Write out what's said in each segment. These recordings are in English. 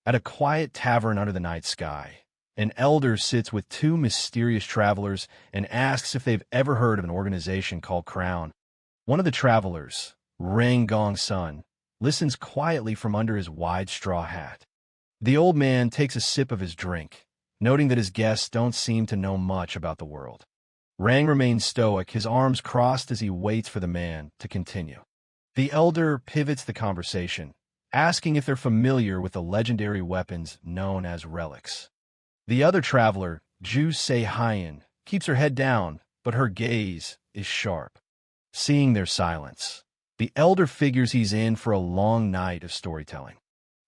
At a quiet tavern under the night sky, an elder sits with two mysterious travelers and asks if they've ever heard of an organization called Crown. One of the travelers, Rang Gong-sun, listens quietly from under his wide straw hat. The old man takes a sip of his drink, noting that his guests don't seem to know much about the world. Rang remains stoic, his arms crossed as he waits for the man to continue. The elder pivots the conversation, asking if they're familiar with the legendary weapons known as relics. The other traveler, Ju Se-hyen, keeps her head down, but her gaze is sharp. Seeing their silence, the elder figures he's in for a long night of storytelling.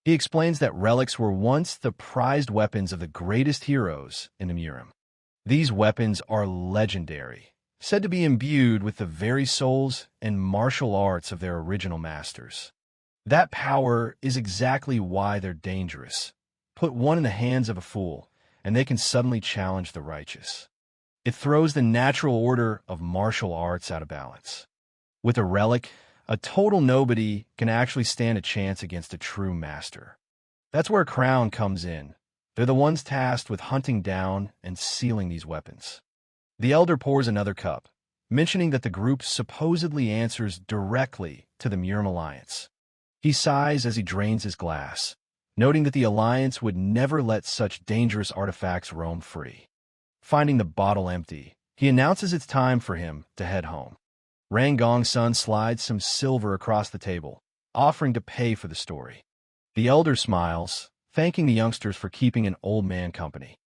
He explains that relics were once the prized weapons of the greatest heroes in the Murim. These weapons are legendary, said to be imbued with the very souls and martial arts of their original masters. That power is exactly why they're dangerous. Put one in the hands of a fool, and they can suddenly challenge the righteous. It throws the natural order of martial arts out of balance. With a relic, a total nobody can actually stand a chance against a true master. That's where Crown comes in. They're the ones tasked with hunting down and sealing these weapons. The elder pours another cup, mentioning that the group supposedly answers directly to the Murim Alliance. He sighs as he drains his glass, noting that the Alliance would never let such dangerous artifacts roam free. Finding the bottle empty, he announces it's time for him to head home. Rang Gong-sun slides some silver across the table, offering to pay for the story. The elder smiles, thanking the youngsters for keeping an old man company.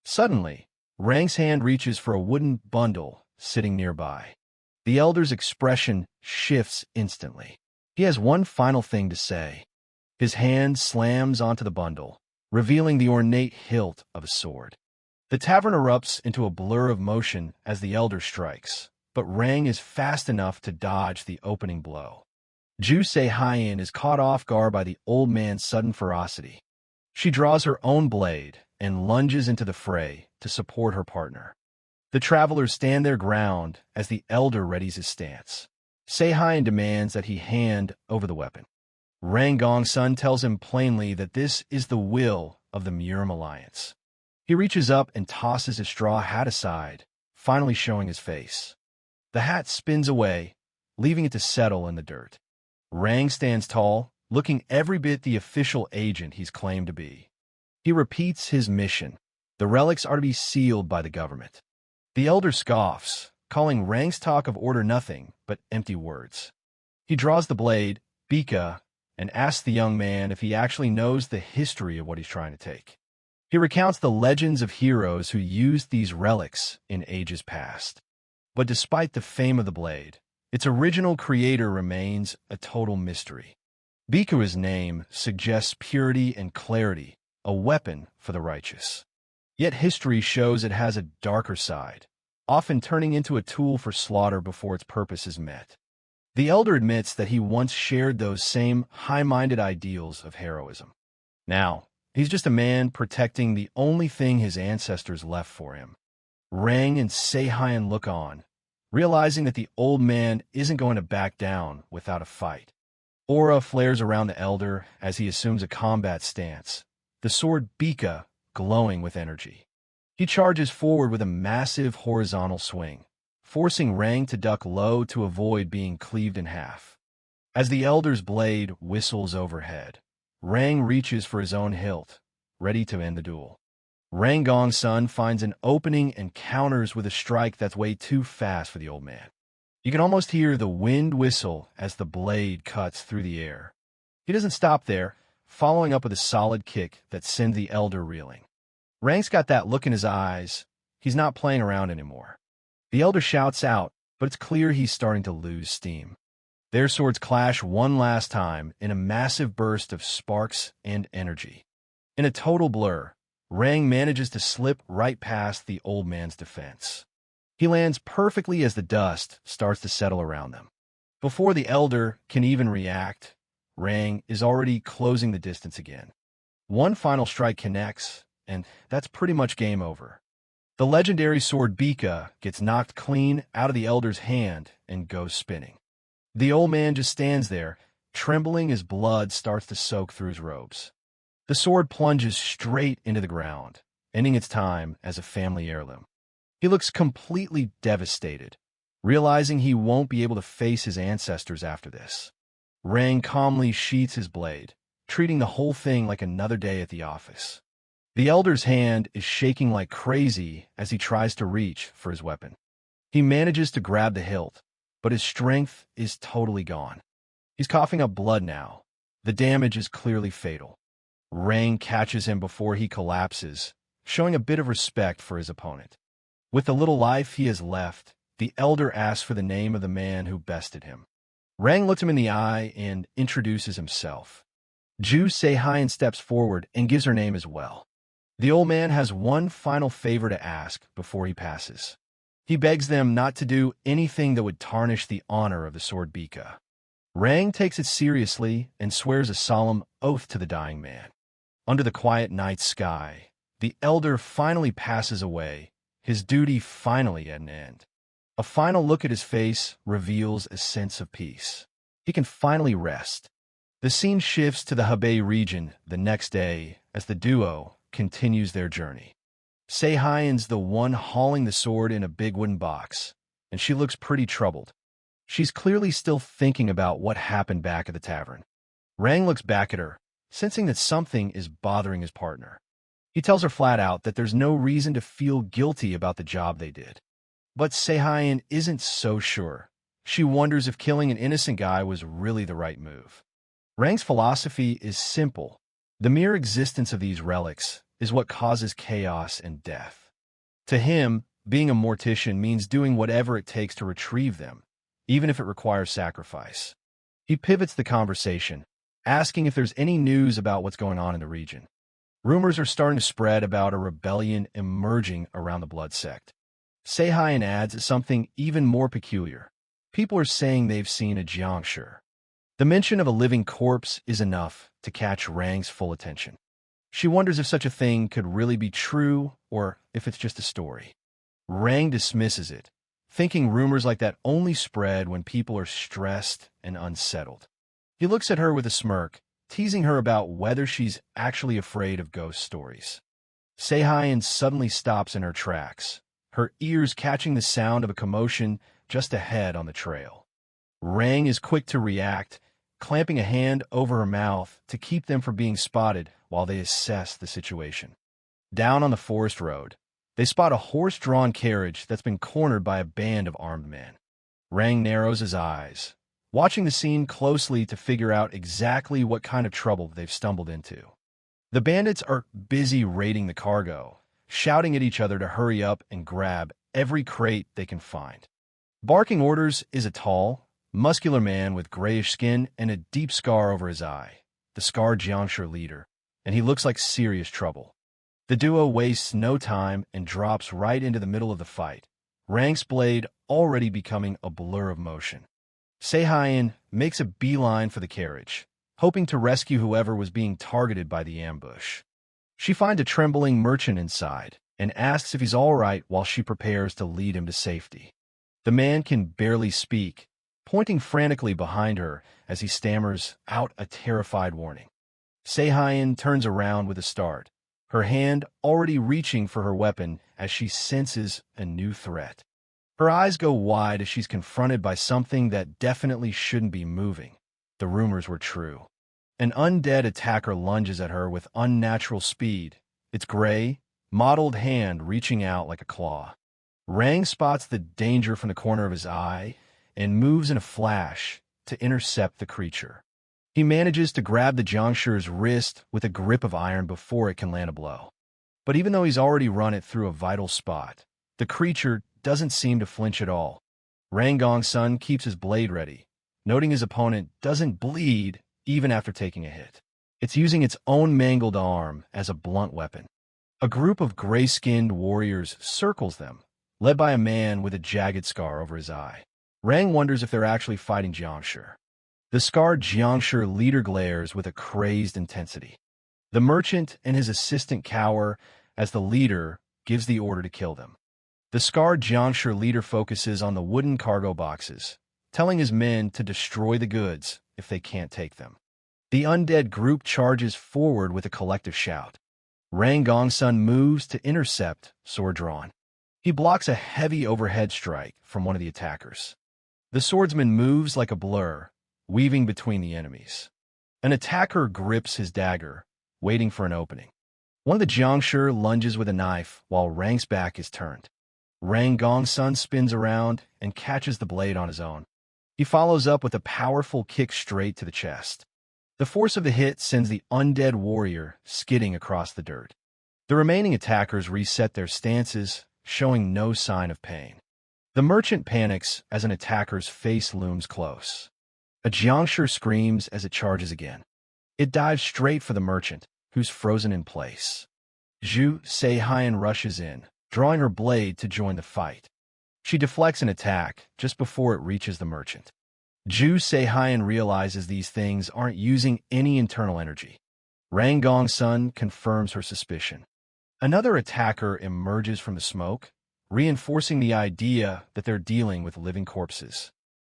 Suddenly, Rang's hand reaches for a wooden bundle sitting nearby. The elder's expression shifts instantly. He has one final thing to say. His hand slams onto the bundle, revealing the ornate hilt of a sword. The tavern erupts into a blur of motion as the elder strikes, but Rang is fast enough to dodge the opening blow. Ju Se-hyen is caught off guard by the old man's sudden ferocity. She draws her own blade and lunges into the fray to support her partner. The travelers stand their ground as the elder readies his stance. Se-hyen demands that he hand over the weapon. Rang Gong-sun tells him plainly that this is the will of the Murim Alliance. He reaches up and tosses his straw hat aside, finally showing his face. The hat spins away, leaving it to settle in the dirt. Rang stands tall, looking every bit the official agent he's claimed to be. He repeats his mission. The relics are to be sealed by the government. The elder scoffs, calling Rang's talk of order nothing but empty words. He draws the blade, Bika, and asks the young man if he actually knows the history of what he's trying to take. He recounts the legends of heroes who used these relics in ages past. But despite the fame of the blade, its original creator remains a total mystery. Biku's name suggests purity and clarity, a weapon for the righteous. Yet history shows it has a darker side, often turning into a tool for slaughter before its purpose is met. The elder admits that he once shared those same high-minded ideals of heroism. Now, he's just a man protecting the only thing his ancestors left for him. Rang and Se-hyen look on, realizing that the old man isn't going to back down without a fight. Aura flares around the elder as he assumes a combat stance, the sword Bika glowing with energy. He charges forward with a massive horizontal swing, forcing Rang to duck low to avoid being cleaved in half. As the elder's blade whistles overhead, Rang reaches for his own hilt, ready to end the duel. Rang Gong-sun finds an opening and counters with a strike that's way too fast for the old man. You can almost hear the wind whistle as the blade cuts through the air. He doesn't stop there, following up with a solid kick that sends the elder reeling. Rang's got that look in his eyes. He's not playing around anymore. The elder shouts out, but it's clear he's starting to lose steam. Their swords clash one last time in a massive burst of sparks and energy. In a total blur, Rang manages to slip right past the old man's defense. He lands perfectly as the dust starts to settle around them. Before the elder can even react, Rang is already closing the distance again. One final strike connects, and that's pretty much game over. The legendary sword Bika gets knocked clean out of the elder's hand and goes spinning. The old man just stands there, trembling as blood starts to soak through his robes. The sword plunges straight into the ground, ending its time as a family heirloom. He looks completely devastated, realizing he won't be able to face his ancestors after this. Rang calmly sheathes his blade, treating the whole thing like another day at the office. The elder's hand is shaking like crazy as he tries to reach for his weapon. He manages to grab the hilt, but his strength is totally gone. He's coughing up blood now. The damage is clearly fatal. Rang catches him before he collapses, showing a bit of respect for his opponent. With the little life he has left, the elder asks for the name of the man who bested him. Rang looks him in the eye and introduces himself. Ju Seihan steps forward and gives her name as well. The old man has one final favor to ask before he passes. He begs them not to do anything that would tarnish the honor of the sword Bika. Rang takes it seriously and swears a solemn oath to the dying man. Under the quiet night sky, the elder finally passes away, his duty finally at an end. A final look at his face reveals a sense of peace. He can finally rest. The scene shifts to the Hebei region the next day as the duo continues their journey. Seihan's the one hauling the sword in a big wooden box, and she looks pretty troubled. She's clearly still thinking about what happened back at the tavern. Rang looks back at her, sensing that something is bothering his partner. He tells her flat out that there's no reason to feel guilty about the job they did. But Seihan isn't so sure. She wonders if killing an innocent guy was really the right move. Rang's philosophy is simple. The mere existence of these relics is what causes chaos and death. To him, being a mortician means doing whatever it takes to retrieve them, even if it requires sacrifice. He pivots the conversation, asking if there's any news about what's going on in the region. Rumors are starting to spread about a rebellion emerging around the Blood Sect. Seihan adds something even more peculiar. People are saying they've seen a jiangshi. The mention of a living corpse is enough to catch Rang's full attention. She wonders if such a thing could really be true or if it's just a story. Rang dismisses it, thinking rumors like that only spread when people are stressed and unsettled. He looks at her with a smirk, teasing her about whether she's actually afraid of ghost stories. Seihan suddenly stops in her tracks, her ears catching the sound of a commotion just ahead on the trail. Rang is quick to react, clamping a hand over her mouth to keep them from being spotted while they assess the situation. Down on the forest road, they spot a horse-drawn carriage that's been cornered by a band of armed men. Rang narrows his eyes, watching the scene closely to figure out exactly what kind of trouble they've stumbled into. The bandits are busy raiding the cargo, shouting at each other to hurry up and grab every crate they can find. Barking orders is a tall, muscular man with grayish skin and a deep scar over his eye, the scarred jiangshi leader, and he looks like serious trouble. The duo wastes no time and drops right into the middle of the fight, Rang's blade already becoming a blur of motion. Seihan makes a beeline for the carriage, hoping to rescue whoever was being targeted by the ambush. She finds a trembling merchant inside and asks if he's all right while she prepares to lead him to safety. The man can barely speak, pointing frantically behind her as he stammers out a terrified warning. Seihan turns around with a start, her hand already reaching for her weapon as she senses a new threat. Her eyes go wide as she's confronted by something that definitely shouldn't be moving. The rumors were true. An undead attacker lunges at her with unnatural speed, its gray, mottled hand reaching out like a claw. Rang spots the danger from the corner of his eye and moves in a flash to intercept the creature. He manages to grab the jiangshi's wrist with a grip of iron before it can land a blow. But even though he's already run it through a vital spot, the creature doesn't seem to flinch at all. Rang Gongsun keeps his blade ready, noting his opponent doesn't bleed even after taking a hit. It's using its own mangled arm as a blunt weapon. A group of gray-skinned warriors circles them, led by a man with a jagged scar over his eye. Rang wonders if they're actually fighting jiangshi. The scarred jiangshi leader glares with a crazed intensity. The merchant and his assistant cower as the leader gives the order to kill them. The scarred jiangshi leader focuses on the wooden cargo boxes, telling his men to destroy the goods if they can't take them. The undead group charges forward with a collective shout. Rang Gongsun moves to intercept, sword drawn. He blocks a heavy overhead strike from one of the attackers. The swordsman moves like a blur, weaving between the enemies. An attacker grips his dagger, waiting for an opening. One of the Jiangshi lunges with a knife while Rang's back is turned. Rang Gongsun spins around and catches the blade on his own. He follows up with a powerful kick straight to the chest. The force of the hit sends the undead warrior skidding across the dirt. The remaining attackers reset their stances, showing no sign of pain. The merchant panics as an attacker's face looms close. A Jiangshi screams as it charges again. It dives straight for the merchant, who's frozen in place. Zhu Seihan rushes in, drawing her blade to join the fight. She deflects an attack just before it reaches the merchant. Zhu Seihan realizes these things aren't using any internal energy. Rang Gongsun confirms her suspicion. Another attacker emerges from the smoke, reinforcing the idea that they're dealing with living corpses.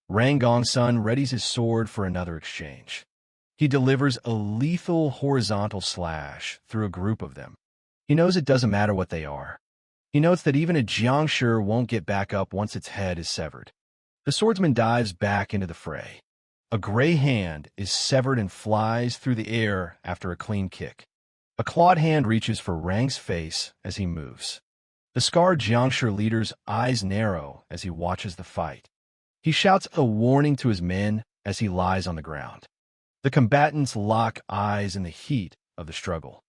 Rang Gongsun readies his sword for another exchange. He delivers a lethal horizontal slash through a group of them. He knows it doesn't matter what they are. He notes that even a Jiangshi won't get back up once its head is severed. The swordsman dives back into the fray. A gray hand is severed and flies through the air after a clean kick. A clawed hand reaches for Rang's face as he moves. The scarred Jiangshi leader's eyes narrow as he watches the fight. He shouts a warning to his men as he lies on the ground. The combatants lock eyes in the heat of the struggle.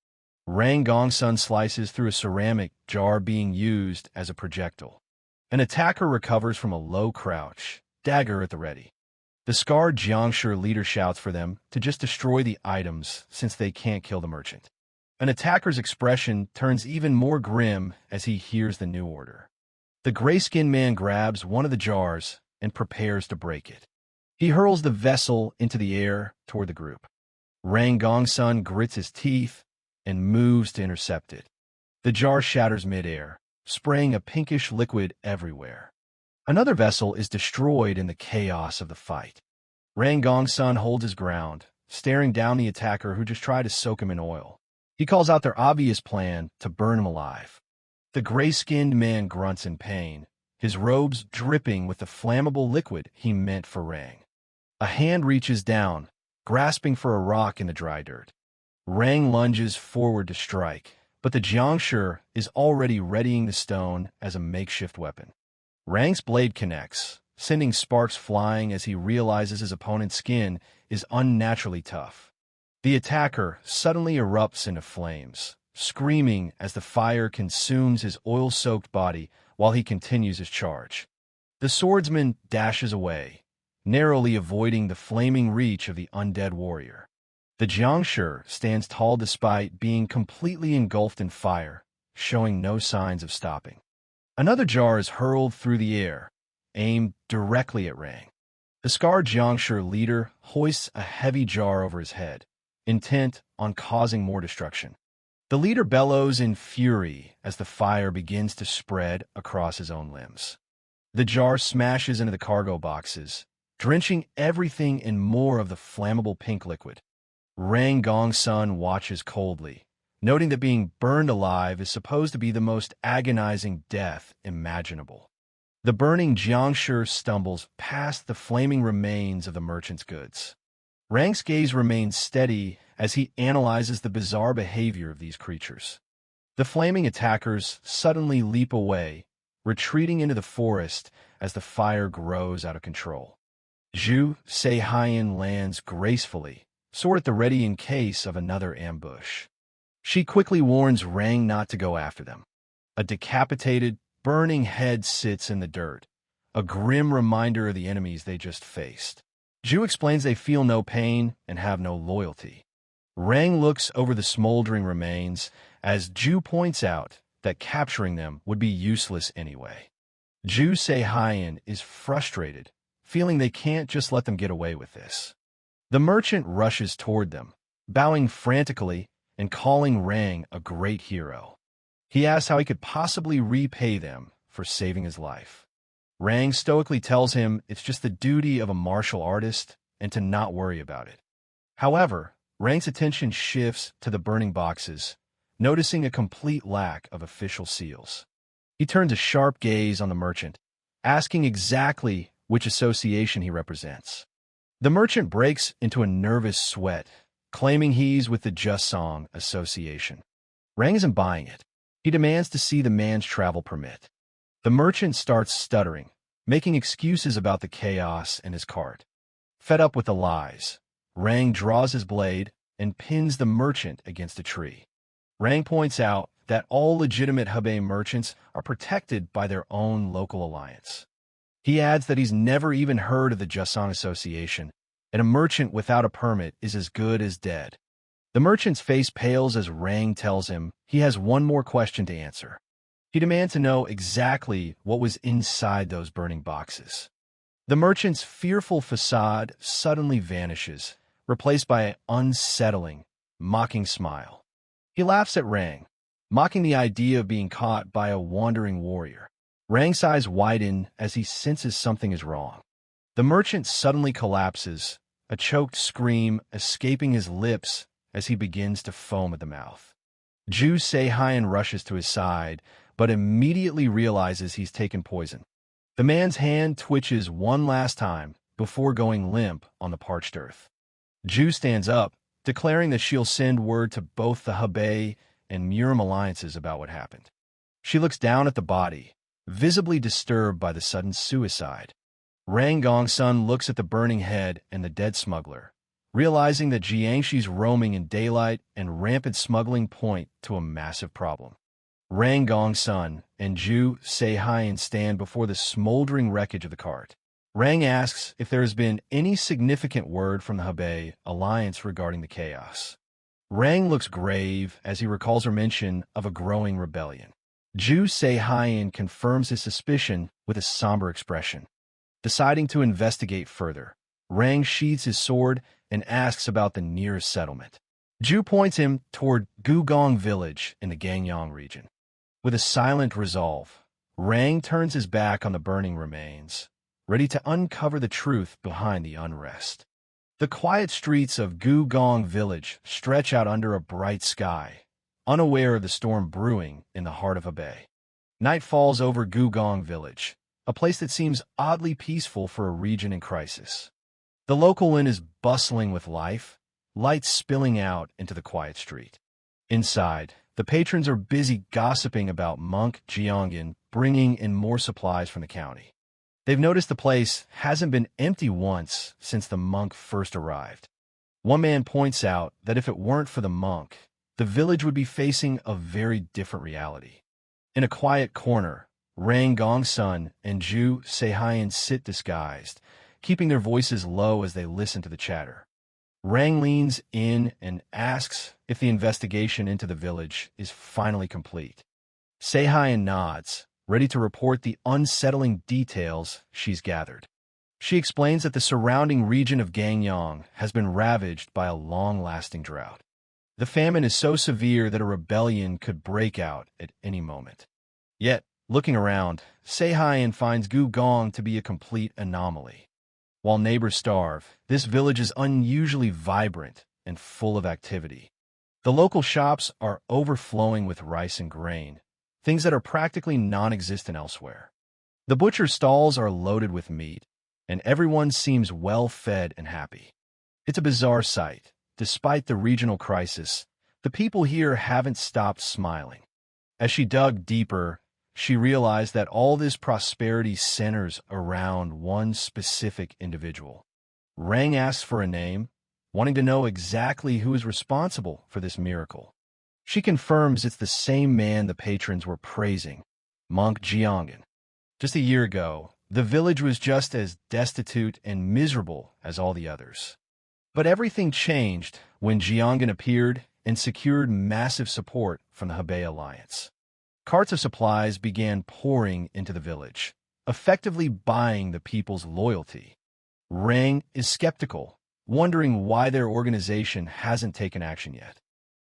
Rang Gongsun slices through a ceramic jar being used as a projectile. An attacker recovers from a low crouch, dagger at the ready. The scarred Jiangshi leader shouts for them to just destroy the items since they can't kill the merchant. An attacker's expression turns even more grim as he hears the new order. The gray-skinned man grabs one of the jars and prepares to break it. He hurls the vessel into the air toward the group. Rang Gongsun grits his teeth and moves to intercept it. The jar shatters midair, spraying a pinkish liquid everywhere. Another vessel is destroyed in the chaos of the fight. Rang Gongsun holds his ground, staring down the attacker who just tried to soak him in oil. He calls out their obvious plan to burn him alive. The gray-skinned man grunts in pain, his robes dripping with the flammable liquid he meant for Rang. A hand reaches down, grasping for a rock in the dry dirt. Rang lunges forward to strike, but the Jiangshi is already readying the stone as a makeshift weapon. Rang's blade connects, sending sparks flying as he realizes his opponent's skin is unnaturally tough. The attacker suddenly erupts into flames, screaming as the fire consumes his oil-soaked body while he continues his charge. The swordsman dashes away, narrowly avoiding the flaming reach of the undead warrior. The Jiangshi stands tall despite being completely engulfed in fire, showing no signs of stopping. Another jar is hurled through the air, aimed directly at Rang. The scarred Jiangshi leader hoists a heavy jar over his head, intent on causing more destruction. The leader bellows in fury as the fire begins to spread across his own limbs. The jar smashes into the cargo boxes, drenching everything in more of the flammable pink liquid. Rang Gongsun watches coldly, noting that being burned alive is supposed to be the most agonizing death imaginable. The burning Jiangshi stumbles past the flaming remains of the merchant's goods. Rang's gaze remains steady as he analyzes the bizarre behavior of these creatures. The flaming attackers suddenly leap away, retreating into the forest as the fire grows out of control. Zhu Seihan lands gracefully, sword at the ready in case of another ambush. She quickly warns Rang not to go after them. A decapitated, burning head sits in the dirt, a grim reminder of the enemies they just faced. Zhu explains they feel no pain and have no loyalty. Rang looks over the smoldering remains as Zhu points out that capturing them would be useless anyway. Zhu Seihan is frustrated, feeling they can't just let them get away with this. The merchant rushes toward them, bowing frantically and calling Rang a great hero. He asks how he could possibly repay them for saving his life. Rang stoically tells him it's just the duty of a martial artist and to not worry about it. However, Rang's attention shifts to the burning boxes, noticing a complete lack of official seals. He turns a sharp gaze on the merchant, asking exactly which association he represents. The merchant breaks into a nervous sweat, claiming he's with the Just Song Association. Rang isn't buying it. He demands to see the man's travel permit. The merchant starts stuttering, making excuses about the chaos in his cart. Fed up with the lies, Rang draws his blade and pins the merchant against a tree. Rang points out that all legitimate Hebei merchants are protected by their own local alliance. He adds that he's never even heard of the Just Song Association, and a merchant without a permit is as good as dead. The merchant's face pales as Rang tells him he has one more question to answer. He demands to know exactly what was inside those burning boxes. The merchant's fearful facade suddenly vanishes, replaced by an unsettling, mocking smile. He laughs at Rang, mocking the idea of being caught by a wandering warrior. Rang's eyes widen as he senses something is wrong. The merchant suddenly collapses, a choked scream escaping his lips as he begins to foam at the mouth. Ju Seihan rushes to his side, but immediately realizes he's taken poison. The man's hand twitches one last time before going limp on the parched earth. Ju stands up, declaring that she'll send word to both the Hebei and Murim alliances about what happened. She looks down at the body, visibly disturbed by the sudden suicide. Rang Gongsun looks at the burning head and the dead smuggler, realizing that Jiangxi's roaming in daylight and rampant smuggling point to a massive problem. Rang Gongsun and Ju Seihan stand before the smoldering wreckage of the cart. Rang asks if there has been any significant word from the Hebei alliance regarding the chaos. Rang looks grave as he recalls her mention of a growing rebellion. Ju Seihan confirms his suspicion with a somber expression. Deciding to investigate further, Rang sheathes his sword and asks about the nearest settlement. Ju points him toward Gugong village in the Gangyang region. With a silent resolve, Rang turns his back on the burning remains, ready to uncover the truth behind the unrest. The quiet streets of Gugong village stretch out under a bright sky, unaware of the storm brewing in the heart of Hebei. Night falls over Gugong village, a place that seems oddly peaceful for a region in crisis. The local inn is bustling with life, lights spilling out into the quiet street. Inside, the patrons are busy gossiping about monk Jiangyan bringing in more supplies from the county. They've noticed the place hasn't been empty once since the monk first arrived. One man points out that if it weren't for the monk, the village would be facing a very different reality. In a quiet corner, Rang Gongsun and Ju Seihan sit disguised, keeping their voices low as they listen to the chatter. Rang leans in and asks if the investigation into the village is finally complete. Seihan nods, ready to report the unsettling details she's gathered. She explains that the surrounding region of Gangyang has been ravaged by a long-lasting drought. The famine is so severe that a rebellion could break out at any moment. Yet, looking around, Seihan finds Gugong to be a complete anomaly. While neighbors starve, this village is unusually vibrant and full of activity. The local shops are overflowing with rice and grain, things that are practically non-existent elsewhere. The butcher's stalls are loaded with meat, and everyone seems well-fed and happy. It's a bizarre sight. Despite the regional crisis, the people here haven't stopped smiling. As she dug deeper, she realized that all this prosperity centers around one specific individual. Rang asks for a name, wanting to know exactly who is responsible for this miracle. She confirms it's the same man the patrons were praising, Monk Jiangyan. Just a year ago, the village was just as destitute and miserable as all the others. But everything changed when Jiangyan appeared and secured massive support from the Hebei alliance. Carts of supplies began pouring into the village, effectively buying the people's loyalty. Rang is skeptical, wondering why their organization hasn't taken action yet.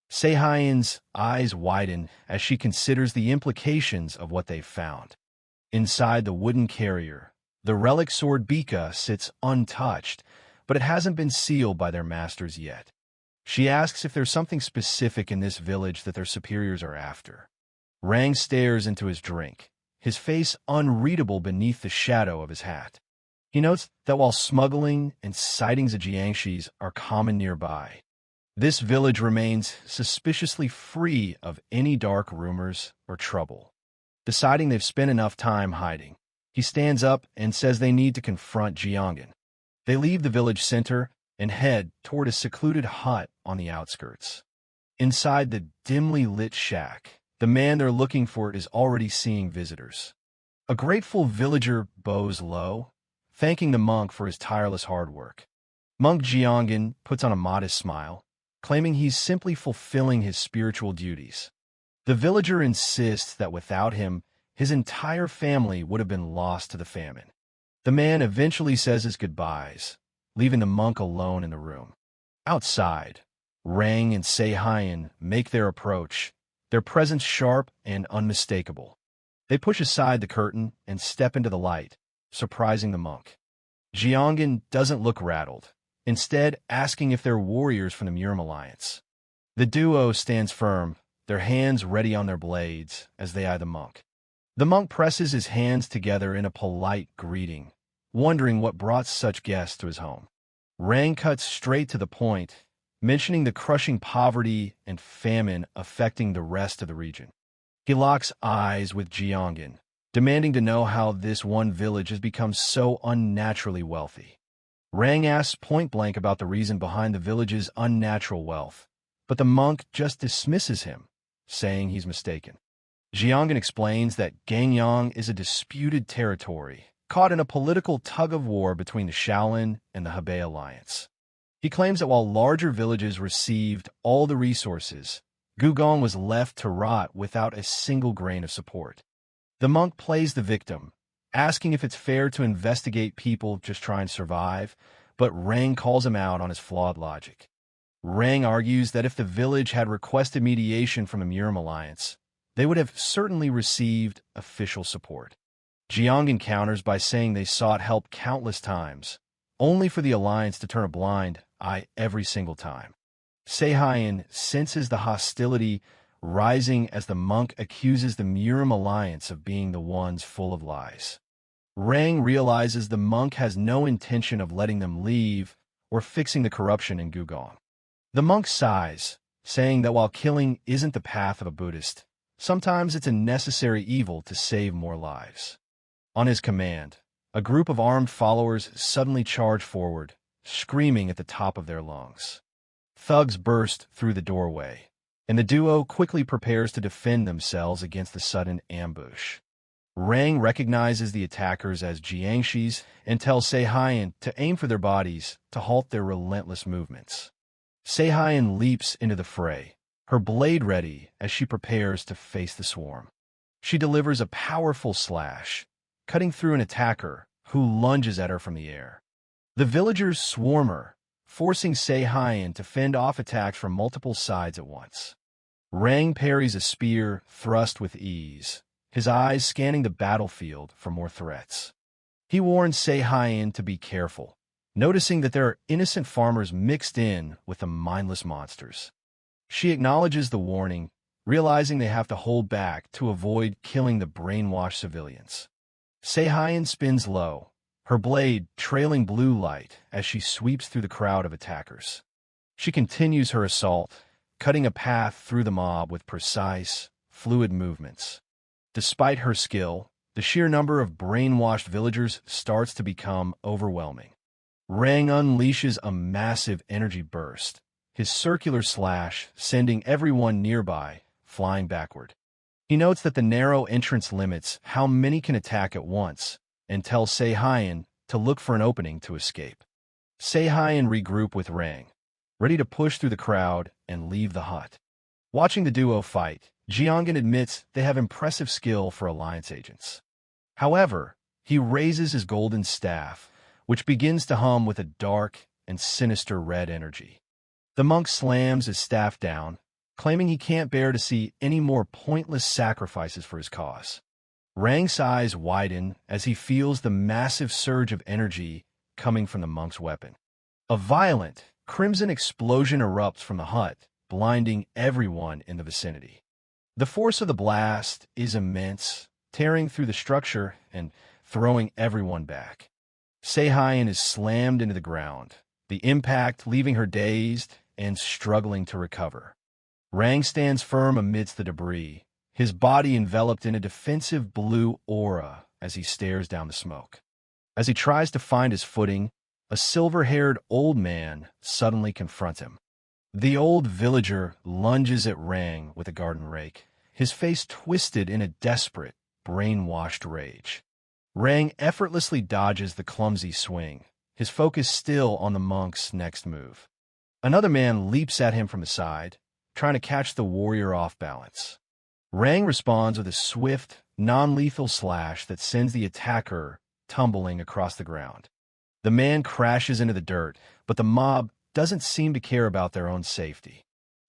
Seihan's eyes widen as she considers the implications of what they've found. Inside the wooden carrier, the relic sword Bika sits untouched, but it hasn't been sealed by their masters yet. She asks if there's something specific in this village that their superiors are after. Rang stares into his drink, his face unreadable beneath the shadow of his hat. He notes that while smuggling and sightings of jiangshis are common nearby, this village remains suspiciously free of any dark rumors or trouble. Deciding they've spent enough time hiding, he stands up and says they need to confront Jianghan. They leave the village center and head toward a secluded hut on the outskirts. Inside the dimly lit shack, the man they're looking for is already seeing visitors. A grateful villager bows low, thanking the monk for his tireless hard work. Monk Jianghan puts on a modest smile, claiming he's simply fulfilling his spiritual duties. The villager insists that without him, his entire family would have been lost to the famine. The man eventually says his goodbyes, leaving the monk alone in the room. Outside, Rang and Seihan make their approach, their presence sharp and unmistakable. They push aside the curtain and step into the light, surprising the monk. Jianghan doesn't look rattled, instead asking if they're warriors from the Murim Alliance. The duo stands firm, their hands ready on their blades as they eye the monk. The monk presses his hands together in a polite greeting, wondering what brought such guests to his home. Rang cuts straight to the point, mentioning the crushing poverty and famine affecting the rest of the region. He locks eyes with Jianghan, demanding to know how this one village has become so unnaturally wealthy. Rang asks point-blank about the reason behind the village's unnatural wealth, but the monk just dismisses him, saying he's mistaken. Jianghan explains that Gangyang is a disputed territory, caught in a political tug-of-war between the Shaolin and the Hebei Alliance. He claims that while larger villages received all the resources, Gugong was left to rot without a single grain of support. The monk plays the victim, asking if it's fair to investigate people just trying to survive, but Rang calls him out on his flawed logic. Rang argues that if the village had requested mediation from the Murim Alliance, they would have certainly received official support. Jianghan counters by saying they sought help countless times, only for the Alliance to turn a blind eye every single time. Seihan senses the hostility rising as the monk accuses the Murim Alliance of being the ones full of lies. Rang realizes the monk has no intention of letting them leave or fixing the corruption in Gugong. The monk sighs, saying that while killing isn't the path of a Buddhist, sometimes it's a necessary evil to save more lives. On his command, a group of armed followers suddenly charge forward, screaming at the top of their lungs. Thugs burst through the doorway, and the duo quickly prepares to defend themselves against the sudden ambush. Rang recognizes the attackers as jiangshis and tells Seihan to aim for their bodies to halt their relentless movements. Seihan leaps into the fray, her blade ready as she prepares to face the swarm. She delivers a powerful slash, cutting through an attacker who lunges at her from the air. The villagers swarm her, forcing Seihan to fend off attacks from multiple sides at once. Rang parries a spear thrust with ease, his eyes scanning the battlefield for more threats. He warns Seihan to be careful, noticing that there are innocent farmers mixed in with the mindless monsters. She acknowledges the warning, realizing they have to hold back to avoid killing the brainwashed civilians. Seihan spins low, her blade trailing blue light as she sweeps through the crowd of attackers. She continues her assault, cutting a path through the mob with precise, fluid movements. Despite her skill, the sheer number of brainwashed villagers starts to become overwhelming. Rang unleashes a massive energy burst, his circular slash sending everyone nearby flying backward. He notes that the narrow entrance limits how many can attack at once, and tells Seihan to look for an opening to escape. Seihan regroup with Rang, ready to push through the crowd and leave the hut. Watching the duo fight, Jianghan admits they have impressive skill for Alliance agents. However, he raises his golden staff, which begins to hum with a dark and sinister red energy. The monk slams his staff down, claiming he can't bear to see any more pointless sacrifices for his cause. Rang's eyes widen as he feels the massive surge of energy coming from the monk's weapon. A violent, crimson explosion erupts from the hut, blinding everyone in the vicinity. The force of the blast is immense, tearing through the structure and throwing everyone back. Seihan is slammed into the ground, the impact leaving her dazed and struggling to recover. Rang stands firm amidst the debris, his body enveloped in a defensive blue aura as he stares down the smoke. As he tries to find his footing, a silver-haired old man suddenly confronts him. The old villager lunges at Rang with a garden rake, his face twisted in a desperate, brainwashed rage. Rang effortlessly dodges the clumsy swing, his focus still on the monk's next move. Another man leaps at him from the side, trying to catch the warrior off balance. Rang responds with a swift, non-lethal slash that sends the attacker tumbling across the ground. The man crashes into the dirt, but the mob doesn't seem to care about their own safety.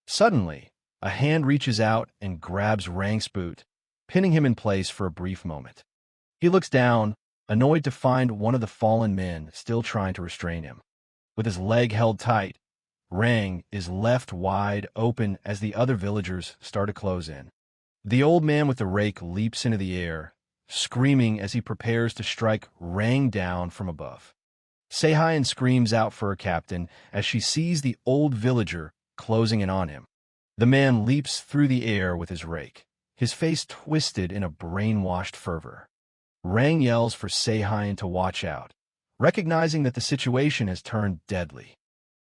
Suddenly, a hand reaches out and grabs Rang's boot, pinning him in place for a brief moment. He looks down, annoyed to find one of the fallen men still trying to restrain him. With his leg held tight, Rang is left wide open as the other villagers start to close in. The old man with the rake leaps into the air, screaming as he prepares to strike Rang down from above. Seihan screams out for her captain as she sees the old villager closing in on him. The man leaps through the air with his rake, his face twisted in a brainwashed fervor. Rang yells for Seihan to watch out, recognizing that the situation has turned deadly.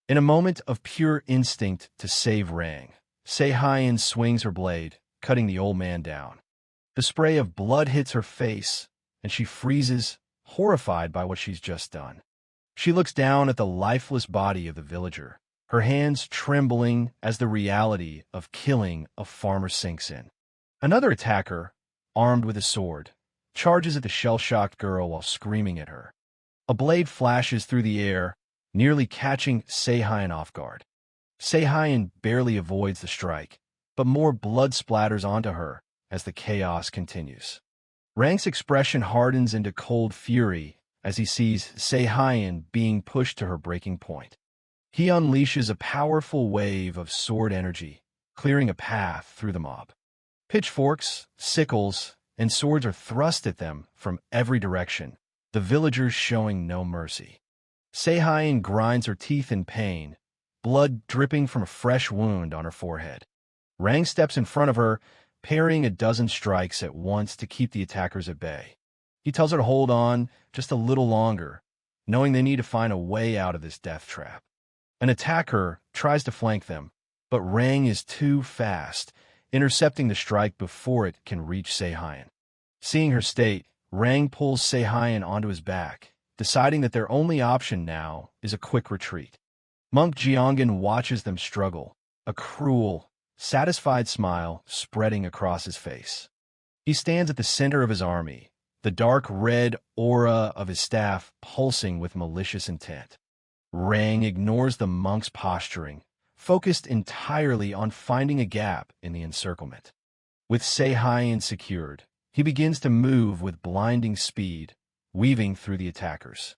In a moment of pure instinct to save Rang, Seihan swings her blade, cutting the old man down. The spray of blood hits her face, and she freezes, horrified by what she's just done. She looks down at the lifeless body of the villager, her hands trembling as the reality of killing a farmer sinks in. Another attacker, armed with a sword, charges at the shell-shocked girl while screaming at her. A blade flashes through the air, nearly catching Seihan off guard. Seihan barely avoids the strike, but more blood splatters onto her as the chaos continues. Rang's expression hardens into cold fury as he sees Seihan being pushed to her breaking point. He unleashes a powerful wave of sword energy, clearing a path through the mob. Pitchforks, sickles, and swords are thrust at them from every direction, the villagers showing no mercy. Seihan grinds her teeth in pain, blood dripping from a fresh wound on her forehead. Rang steps in front of her, parrying a dozen strikes at once to keep the attackers at bay. He tells her to hold on just a little longer, knowing they need to find a way out of this death trap. An attacker tries to flank them, but Rang is too fast, intercepting the strike before it can reach Seihan. Seeing her state, Rang pulls Seihan onto his back, deciding that their only option now is a quick retreat. Monk Jianghan watches them struggle, a cruel, satisfied smile spreading across his face. He stands at the center of his army, the dark red aura of his staff pulsing with malicious intent. Rang ignores the monk's posturing, focused entirely on finding a gap in the encirclement. With Seihan secured, he begins to move with blinding speed, weaving through the attackers.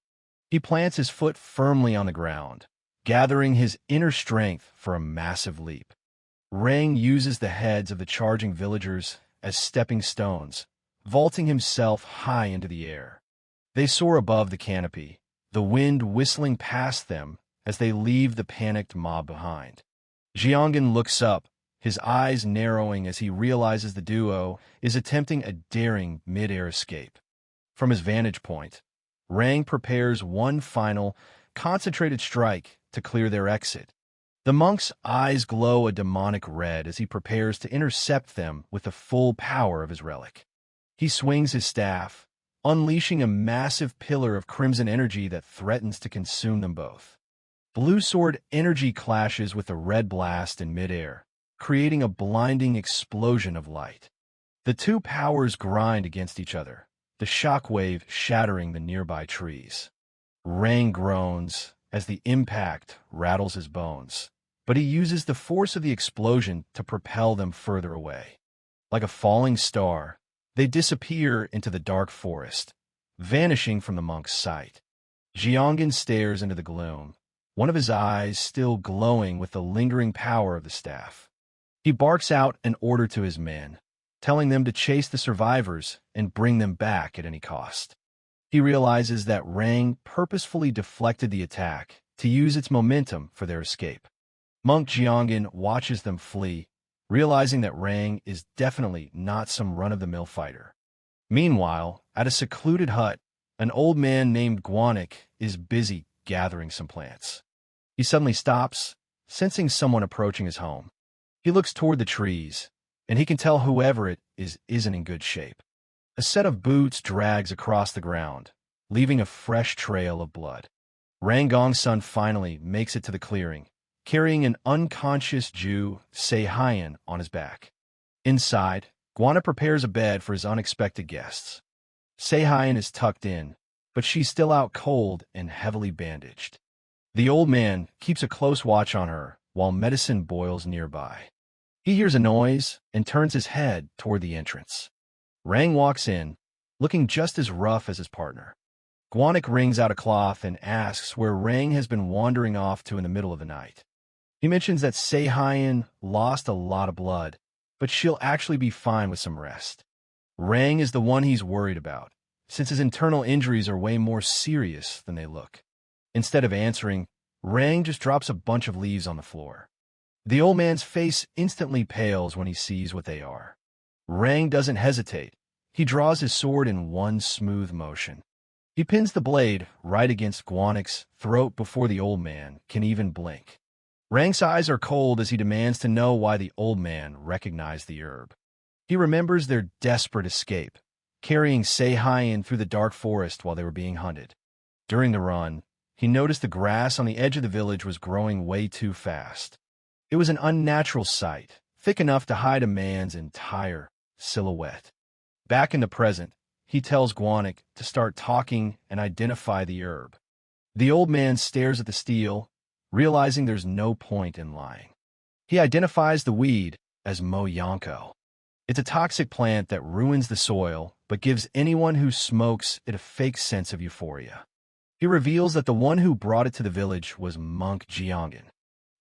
He plants his foot firmly on the ground, gathering his inner strength for a massive leap. Rang uses the heads of the charging villagers as stepping stones, vaulting himself high into the air. They soar above the canopy, the wind whistling past them as they leave the panicked mob behind. Jianghan looks up, his eyes narrowing as he realizes the duo is attempting a daring mid-air escape. From his vantage point, Rang prepares one final, concentrated strike to clear their exit. The monk's eyes glow a demonic red as he prepares to intercept them with the full power of his relic. He swings his staff, unleashing a massive pillar of crimson energy that threatens to consume them both. Blue sword energy clashes with the red blast in midair, creating a blinding explosion of light. The two powers grind against each other, the shockwave shattering the nearby trees. Rang groans as the impact rattles his bones, but he uses the force of the explosion to propel them further away. Like a falling star, they disappear into the dark forest, vanishing from the monk's sight. Jianghan stares into the gloom, one of his eyes still glowing with the lingering power of the staff. He barks out an order to his men, telling them to chase the survivors and bring them back at any cost. He realizes that Rang purposefully deflected the attack to use its momentum for their escape. Monk Jiangin watches them flee, realizing that Rang is definitely not some run-of-the-mill fighter. Meanwhile, at a secluded hut, an old man named Guanik is busy gathering some plants. He suddenly stops, sensing someone approaching his home. He looks toward the trees, and he can tell whoever it is isn't in good shape. A set of boots drags across the ground, leaving a fresh trail of blood. Rangong's son finally makes it to the clearing, carrying an unconscious Jew, Se-Hyan, on his back. Inside, Guana prepares a bed for his unexpected guests. Se-Hyan is tucked in, but she's still out cold and heavily bandaged. The old man keeps a close watch on her while medicine boils nearby. He hears a noise and turns his head toward the entrance. Rang walks in, looking just as rough as his partner. Guanik wrings out a cloth and asks where Rang has been wandering off to in the middle of the night. He mentions that Se-Hyan lost a lot of blood, but she'll actually be fine with some rest. Rang is the one he's worried about, since his internal injuries are way more serious than they look. Instead of answering, Rang just drops a bunch of leaves on the floor. The old man's face instantly pales when he sees what they are. Rang doesn't hesitate. He draws his sword in one smooth motion. He pins the blade right against Guanik's throat before the old man can even blink. Rang's eyes are cold as he demands to know why the old man recognized the herb. He remembers their desperate escape, carrying Se-Hyan through the dark forest while they were being hunted. During the run, he noticed the grass on the edge of the village was growing way too fast. It was an unnatural sight, thick enough to hide a man's entire silhouette. Back in the present, he tells Guanik to start talking and identify the herb. The old man stares at the steel, realizing there's no point in lying. He identifies the weed as Mo Yonko. It's a toxic plant that ruins the soil, but gives anyone who smokes it a fake sense of euphoria. He reveals that the one who brought it to the village was Monk Jiangin.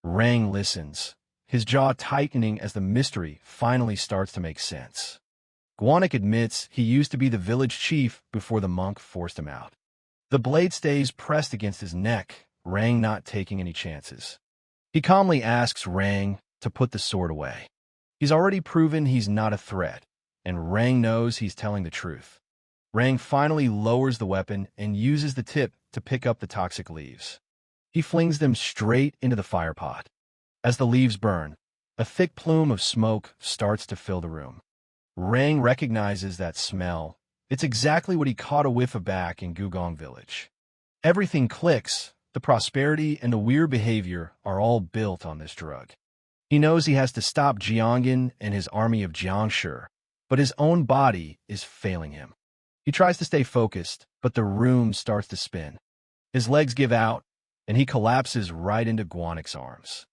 Rang listens, his jaw tightening as the mystery finally starts to make sense. Guanik admits he used to be the village chief before the monk forced him out. The blade stays pressed against his neck, Rang not taking any chances. He calmly asks Rang to put the sword away. He's already proven he's not a threat, and Rang knows he's telling the truth. Rang finally lowers the weapon and uses the tip to pick up the toxic leaves. He flings them straight into the firepot. As the leaves burn, a thick plume of smoke starts to fill the room. Rang recognizes that smell. It's exactly what he caught a whiff of back in Gugong village. Everything clicks. The prosperity and the weird behavior are all built on this drug. He knows he has to stop Jiangin and his army of Jiangshi, but his own body is failing him. He tries to stay focused, but the room starts to spin. His legs give out, and he collapses right into Guanik's arms.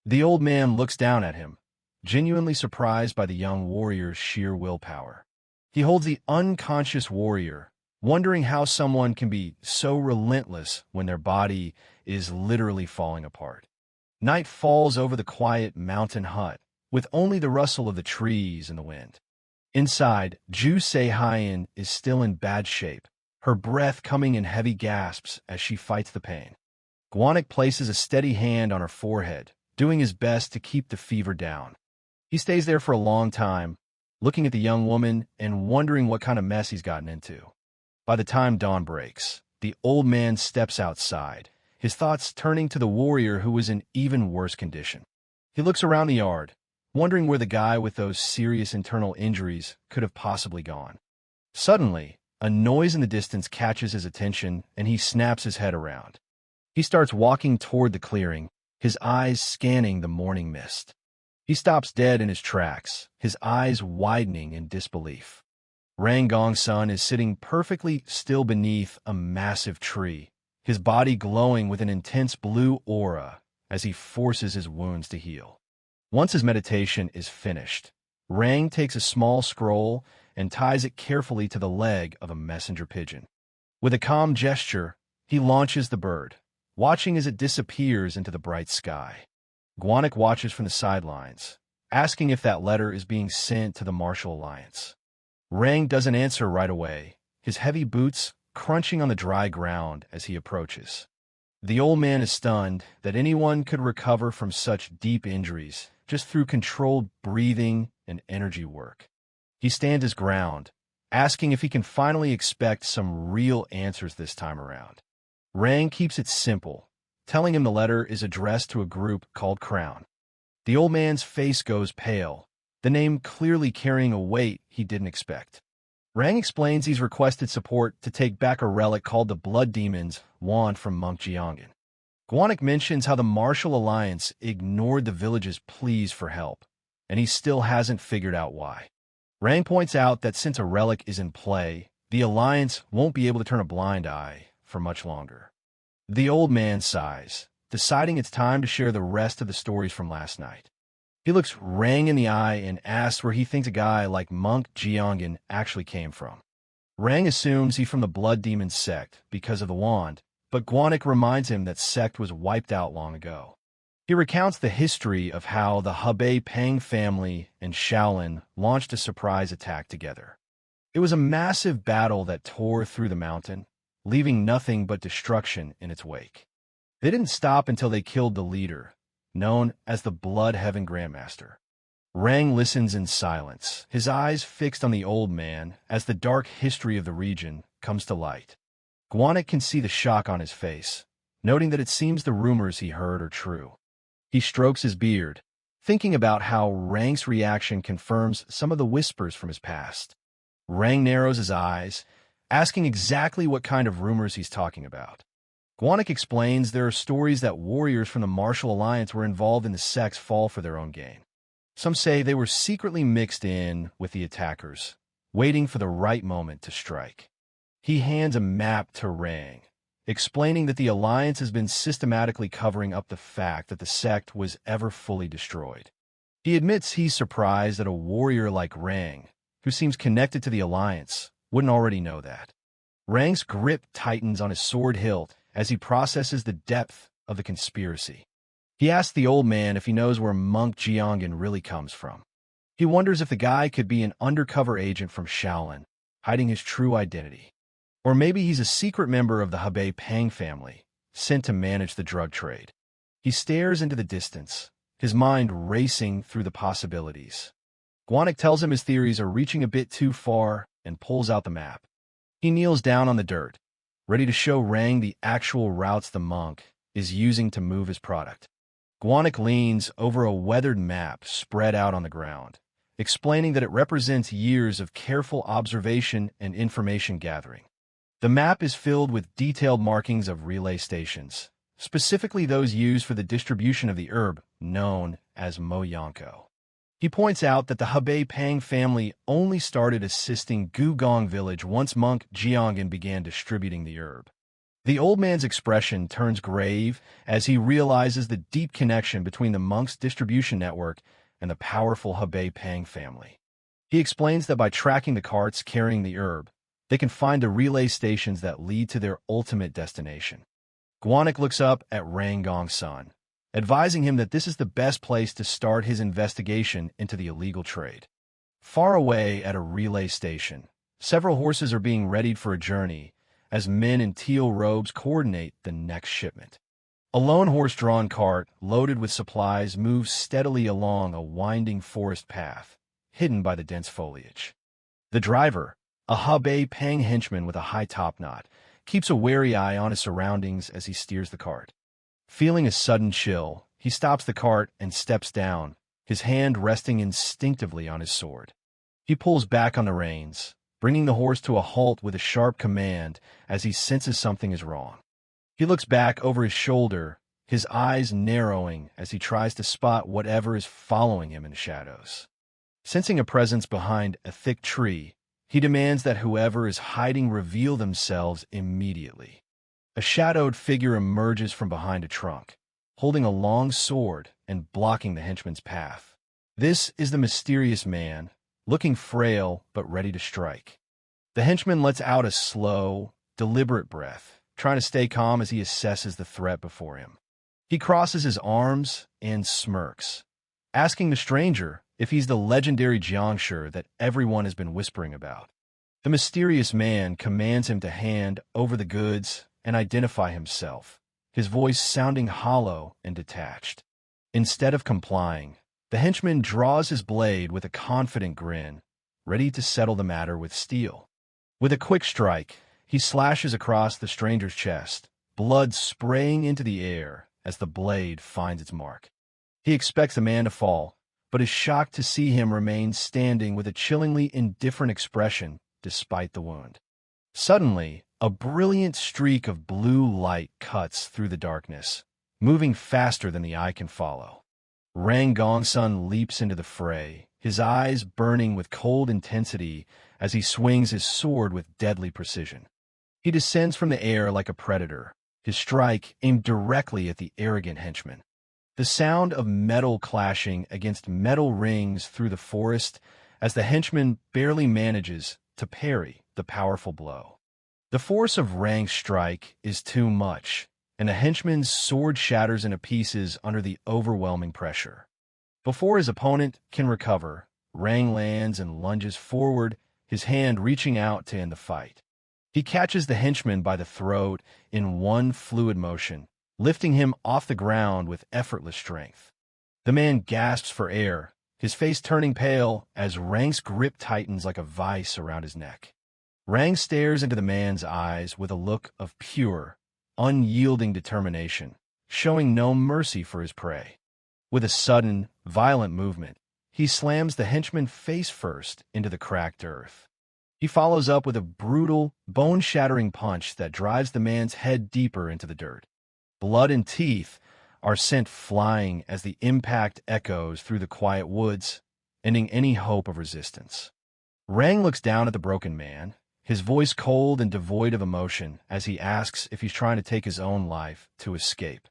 The old man looks down at him, genuinely surprised by the young warrior's sheer willpower. He holds the unconscious warrior, wondering how someone can be so relentless when their body is literally falling apart. Night falls over the quiet mountain hut, with only the rustle of the trees in the wind. Inside, Ju Se-Hyan is still in bad shape, her breath coming in heavy gasps as she fights the pain. Guanik places a steady hand on her forehead, doing his best to keep the fever down. He stays there for a long time, looking at the young woman and wondering what kind of mess he's gotten into. By the time dawn breaks, the old man steps outside, his thoughts turning to the warrior who was in even worse condition. He looks around the yard, wondering where the guy with those serious internal injuries could have possibly gone. Suddenly, a noise in the distance catches his attention and he snaps his head around. He starts walking toward the clearing, his eyes scanning the morning mist. He stops dead in his tracks, his eyes widening in disbelief. Rangong's son is sitting perfectly still beneath a massive tree, his body glowing with an intense blue aura as he forces his wounds to heal. Once his meditation is finished, Rang takes a small scroll and ties it carefully to the leg of a messenger pigeon. With a calm gesture, he launches the bird, watching as it disappears into the bright sky. Guanik watches from the sidelines, asking if that letter is being sent to the Martial Alliance. Rang doesn't answer right away, his heavy boots crunching on the dry ground as he approaches. The old man is stunned that anyone could recover from such deep injuries just through controlled breathing and energy work. He stands his ground, asking if he can finally expect some real answers this time around. Rang keeps it simple, telling him the letter is addressed to a group called Crown. The old man's face goes pale, the name clearly carrying a weight he didn't expect. Rang explains he's requested support to take back a relic called the Blood Demon's wand from Monk Jiangin. Guanik mentions how the Martial Alliance ignored the village's pleas for help, and he still hasn't figured out why. Rang points out that since a relic is in play, the Alliance won't be able to turn a blind eye for much longer. The old man sighs, deciding it's time to share the rest of the stories from last night. He looks Rang in the eye and asks where he thinks a guy like Monk Jiangin actually came from. Rang assumes he's from the Blood Demon sect because of the wand, but Guanik reminds him that sect was wiped out long ago. He recounts the history of how the Hebei Pang family and Shaolin launched a surprise attack together. It was a massive battle that tore through the mountain, leaving nothing but destruction in its wake. They didn't stop until they killed the leader, known as the Blood Heaven Grandmaster. Rang listens in silence, his eyes fixed on the old man as the dark history of the region comes to light. Guanik can see the shock on his face, noting that it seems the rumors he heard are true. He strokes his beard, thinking about how Rang's reaction confirms some of the whispers from his past. Rang narrows his eyes, asking exactly what kind of rumors he's talking about. Guanik explains there are stories that warriors from the Martial Alliance were involved in the sect's fall for their own gain. Some say they were secretly mixed in with the attackers, waiting for the right moment to strike. He hands a map to Rang, explaining that the Alliance has been systematically covering up the fact that the sect was ever fully destroyed. He admits he's surprised that a warrior like Rang, who seems connected to the Alliance, wouldn't already know that. Rang's grip tightens on his sword hilt as he processes the depth of the conspiracy. He asks the old man if he knows where Monk Jiangin really comes from. He wonders if the guy could be an undercover agent from Shaolin, hiding his true identity. Or maybe he's a secret member of the Hebei Pang family, sent to manage the drug trade. He stares into the distance, his mind racing through the possibilities. Guanik tells him his theories are reaching a bit too far and pulls out the map. He kneels down on the dirt, ready to show Rang the actual routes the monk is using to move his product. Guanik leans over a weathered map spread out on the ground, explaining that it represents years of careful observation and information gathering. The map is filled with detailed markings of relay stations, specifically those used for the distribution of the herb known as Moyanko. He points out that the Hebei Pang family only started assisting Gugong village once Monk Jiangin began distributing the herb. The old man's expression turns grave as he realizes the deep connection between the monk's distribution network and the powerful Hebei Pang family. He explains that by tracking the carts carrying the herb, they can find the relay stations that lead to their ultimate destination. Guanik looks up at Rang Gong's son, advising him that this is the best place to start his investigation into the illegal trade. Far away at a relay station, several horses are being readied for a journey as men in teal robes coordinate the next shipment. A lone horse-drawn cart loaded with supplies moves steadily along a winding forest path, hidden by the dense foliage. The driver, a Hebei Pang henchman with a high topknot, keeps a wary eye on his surroundings as he steers the cart. Feeling a sudden chill, he stops the cart and steps down, his hand resting instinctively on his sword. He pulls back on the reins, bringing the horse to a halt with a sharp command as he senses something is wrong. He looks back over his shoulder, his eyes narrowing as he tries to spot whatever is following him in the shadows. Sensing a presence behind a thick tree, he demands that whoever is hiding reveal themselves immediately. A shadowed figure emerges from behind a trunk, holding a long sword and blocking the henchman's path. This is the mysterious man, looking frail but ready to strike. The henchman lets out a slow, deliberate breath, trying to stay calm as he assesses the threat before him. He crosses his arms and smirks, asking the stranger if he's the legendary Jiangshi that everyone has been whispering about. The mysterious man commands him to hand over the goods and identify himself, his voice sounding hollow and detached. Instead of complying, the henchman draws his blade with a confident grin, ready to settle the matter with steel. With a quick strike, he slashes across the stranger's chest, blood spraying into the air as the blade finds its mark. He expects the man to fall, but is shocked to see him remain standing with a chillingly indifferent expression despite the wound. Suddenly, a brilliant streak of blue light cuts through the darkness, moving faster than the eye can follow. Rang Gongsun leaps into the fray, his eyes burning with cold intensity as he swings his sword with deadly precision. He descends from the air like a predator, his strike aimed directly at the arrogant henchman. The sound of metal clashing against metal rings through the forest as the henchman barely manages to parry the powerful blow. The force of Rang's strike is too much, and the henchman's sword shatters into pieces under the overwhelming pressure. Before his opponent can recover, Rang lands and lunges forward, his hand reaching out to end the fight. He catches the henchman by the throat in one fluid motion, lifting him off the ground with effortless strength. The man gasps for air, his face turning pale as Rang's grip tightens like a vice around his neck. Rang stares into the man's eyes with a look of pure, unyielding determination, showing no mercy for his prey. With a sudden, violent movement, he slams the henchman face first into the cracked earth. He follows up with a brutal, bone-shattering punch that drives the man's head deeper into the dirt. Blood and teeth are sent flying as the impact echoes through the quiet woods, ending any hope of resistance. Rang looks down at the broken man, his voice cold and devoid of emotion as he asks if he's trying to take his own life to escape.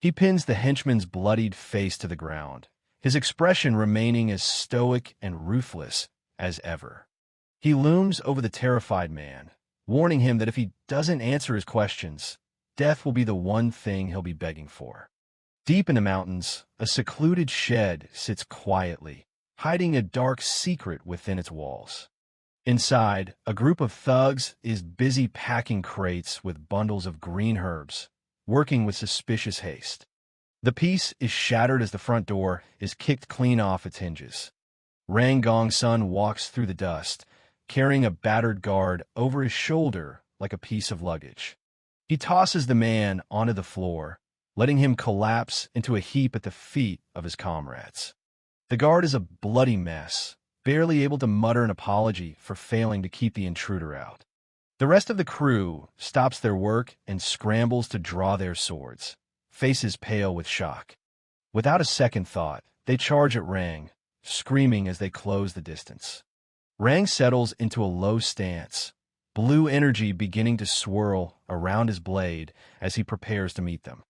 He pins the henchman's bloodied face to the ground, his expression remaining as stoic and ruthless as ever. He looms over the terrified man, warning him that if he doesn't answer his questions, death will be the one thing he'll be begging for. Deep in the mountains, a secluded shed sits quietly, hiding a dark secret within its walls. Inside, a group of thugs is busy packing crates with bundles of green herbs, working with suspicious haste. The peace is shattered as the front door is kicked clean off its hinges. Rang Gongsun walks through the dust, carrying a battered guard over his shoulder like a piece of luggage. He tosses the man onto the floor, letting him collapse into a heap at the feet of his comrades. The guard is a bloody mess, barely able to mutter an apology for failing to keep the intruder out. The rest of the crew stops their work and scrambles to draw their swords, faces pale with shock. Without a second thought, they charge at Rang, screaming as they close the distance. Rang settles into a low stance, blue energy beginning to swirl around his blade as he prepares to meet them.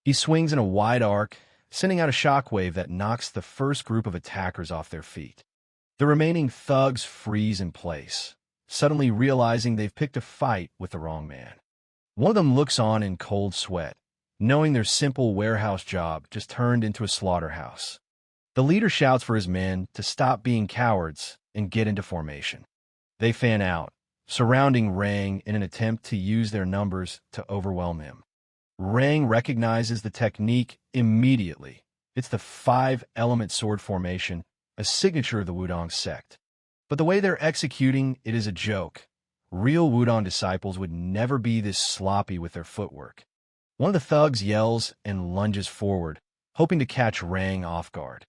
He swings in a wide arc, sending out a shockwave that knocks the first group of attackers off their feet. The remaining thugs freeze in place, suddenly realizing they've picked a fight with the wrong man. One of them looks on in cold sweat, knowing their simple warehouse job just turned into a slaughterhouse. The leader shouts for his men to stop being cowards and get into formation. They fan out, surrounding Rang in an attempt to use their numbers to overwhelm him. Rang recognizes the technique immediately. It's the 5-element sword formation, a signature of the Wudong sect. But the way they're executing it is a joke. Real Wudong disciples would never be this sloppy with their footwork. One of the thugs yells and lunges forward, hoping to catch Rang off guard.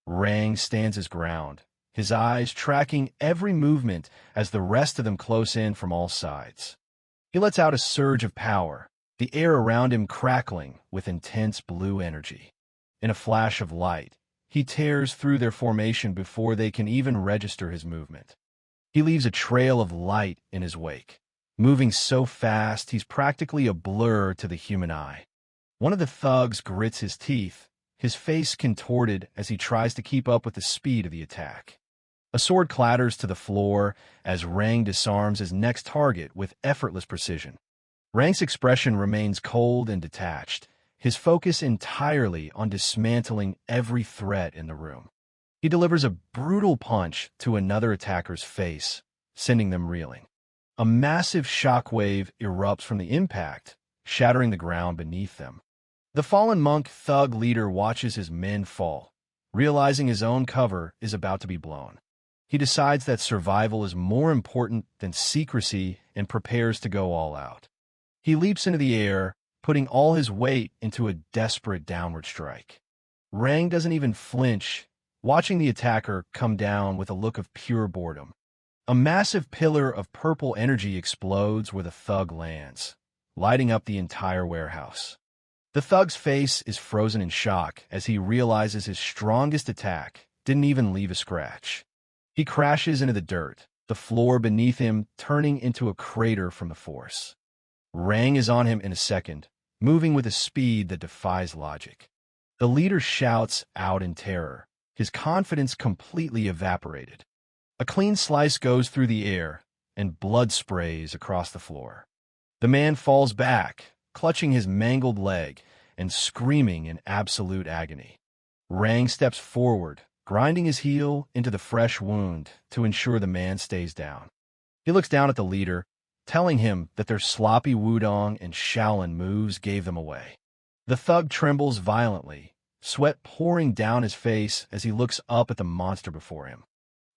Rang stands his ground, his eyes tracking every movement as the rest of them close in from all sides. He lets out a surge of power, the air around him crackling with intense blue energy. In a flash of light, he tears through their formation before they can even register his movement. He leaves a trail of light in his wake, moving so fast he's practically a blur to the human eye. One of the thugs grits his teeth, his face contorted as he tries to keep up with the speed of the attack. A sword clatters to the floor as Rang disarms his next target with effortless precision. Rang's expression remains cold and detached, his focus entirely on dismantling every threat in the room. He delivers a brutal punch to another attacker's face, sending them reeling. A massive shockwave erupts from the impact, shattering the ground beneath them. The fallen monk thug leader watches his men fall, realizing his own cover is about to be blown. He decides that survival is more important than secrecy and prepares to go all out. He leaps into the air, putting all his weight into a desperate downward strike. Rang doesn't even flinch, watching the attacker come down with a look of pure boredom. A massive pillar of purple energy explodes where the thug lands, lighting up the entire warehouse. The thug's face is frozen in shock as he realizes his strongest attack didn't even leave a scratch. He crashes into the dirt, the floor beneath him turning into a crater from the force. Rang is on him in a second, moving with a speed that defies logic. The leader shouts out in terror, his confidence completely evaporated. A clean slice goes through the air, and blood sprays across the floor. The man falls back, clutching his mangled leg and screaming in absolute agony. Rang steps forward, grinding his heel into the fresh wound to ensure the man stays down. He looks down at the leader, telling him that their sloppy wudong and Shaolin moves gave them away. The thug trembles violently, sweat pouring down his face as he looks up at the monster before him.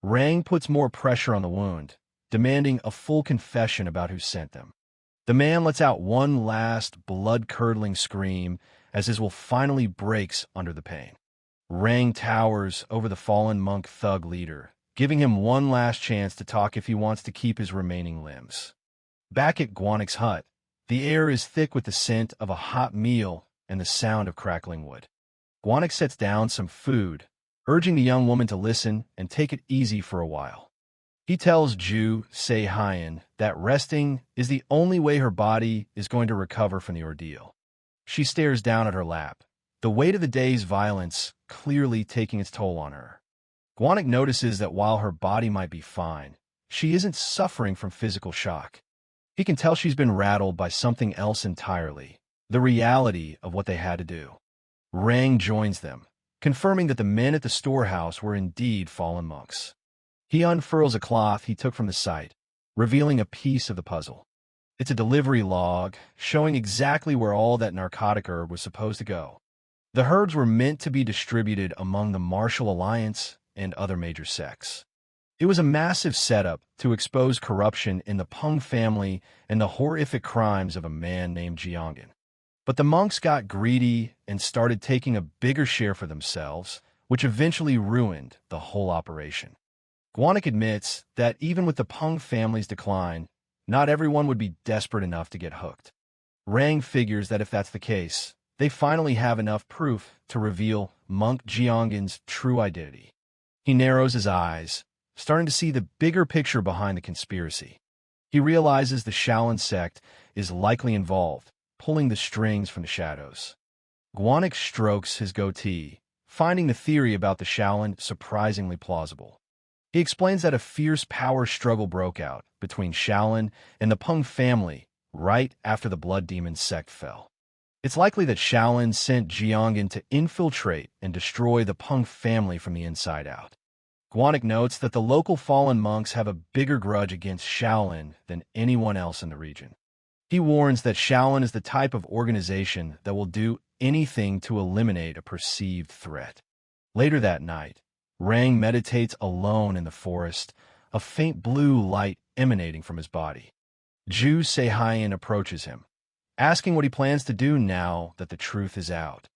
Rang puts more pressure on the wound, demanding a full confession about who sent them. The man lets out one last blood-curdling scream as his will finally breaks under the pain. Rang towers over the fallen monk thug leader, giving him one last chance to talk if he wants to keep his remaining limbs. Back at Guanic's hut, the air is thick with the scent of a hot meal and the sound of crackling wood. Guanic sets down some food, urging the young woman to listen and take it easy for a while. He tells Ju Se-hyun that resting is the only way her body is going to recover from the ordeal. She stares down at her lap, the weight of the day's violence clearly taking its toll on her. Guanic notices that while her body might be fine, she isn't suffering from physical shock. He can tell she's been rattled by something else entirely, the reality of what they had to do. Rang joins them, confirming that the men at the storehouse were indeed fallen monks. He unfurls a cloth he took from the site, revealing a piece of the puzzle. It's a delivery log, showing exactly where all that narcotic herb was supposed to go. The herbs were meant to be distributed among the Martial Alliance and other major sects. It was a massive setup to expose corruption in the Peng family and the horrific crimes of a man named Jiangin. But the monks got greedy and started taking a bigger share for themselves, which eventually ruined the whole operation. Guanic admits that even with the Peng family's decline, not everyone would be desperate enough to get hooked. Rang figures that if that's the case, they finally have enough proof to reveal Monk Jianggin's true identity. He narrows his eyes, starting to see the bigger picture behind the conspiracy. He realizes the Shaolin sect is likely involved, pulling the strings from the shadows. Guanic strokes his goatee, finding the theory about the Shaolin surprisingly plausible. He explains that a fierce power struggle broke out between Shaolin and the Peng family right after the Blood Demon sect fell. It's likely that Shaolin sent Jiangin to infiltrate and destroy the Peng family from the inside out. Guanic notes that the local fallen monks have a bigger grudge against Shaolin than anyone else in the region. He warns that Shaolin is the type of organization that will do anything to eliminate a perceived threat. Later that night, Rang meditates alone in the forest, a faint blue light emanating from his body. Ju Se-hyun approaches him, asking what he plans to do now that the truth is out.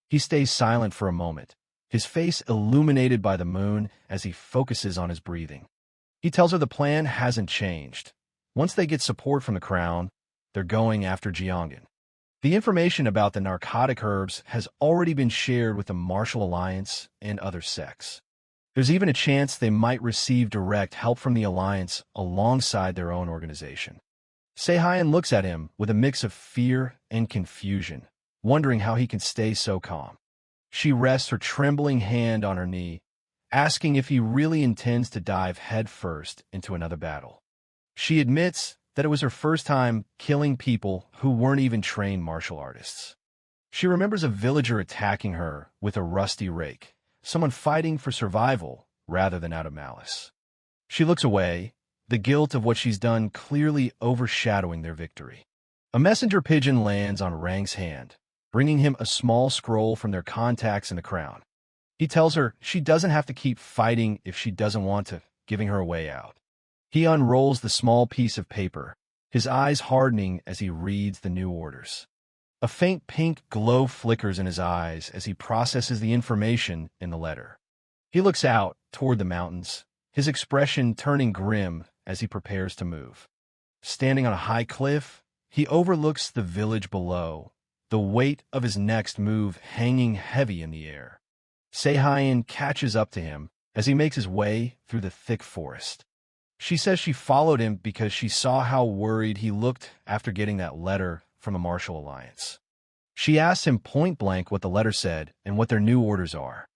He stays silent for a moment, his face illuminated by the moon as he focuses on his breathing. He tells her the plan hasn't changed. Once they get support from the crown, they're going after Jiangin. The information about the narcotic herbs has already been shared with the Martial Alliance and other sects. There's even a chance they might receive direct help from the Alliance alongside their own organization. Se-hyun looks at him with a mix of fear and confusion, wondering how he can stay so calm. She rests her trembling hand on her knee, asking if he really intends to dive headfirst into another battle. She admits that it was her first time killing people who weren't even trained martial artists. She remembers a villager attacking her with a rusty rake, someone fighting for survival rather than out of malice. She looks away, the guilt of what she's done clearly overshadowing their victory. A messenger pigeon lands on Rang's hand, bringing him a small scroll from their contacts in the crown. He tells her she doesn't have to keep fighting if she doesn't want to, giving her a way out. He unrolls the small piece of paper, his eyes hardening as he reads the new orders. A faint pink glow flickers in his eyes as he processes the information in the letter. He looks out toward the mountains, his expression turning grim as he prepares to move. Standing on a high cliff, he overlooks the village below, the weight of his next move hanging heavy in the air. Seihayan catches up to him as he makes his way through the thick forest. She says she followed him because she saw how worried he looked after getting that letter from the Martial Alliance. She asks him point-blank what the letter said and what their new orders are.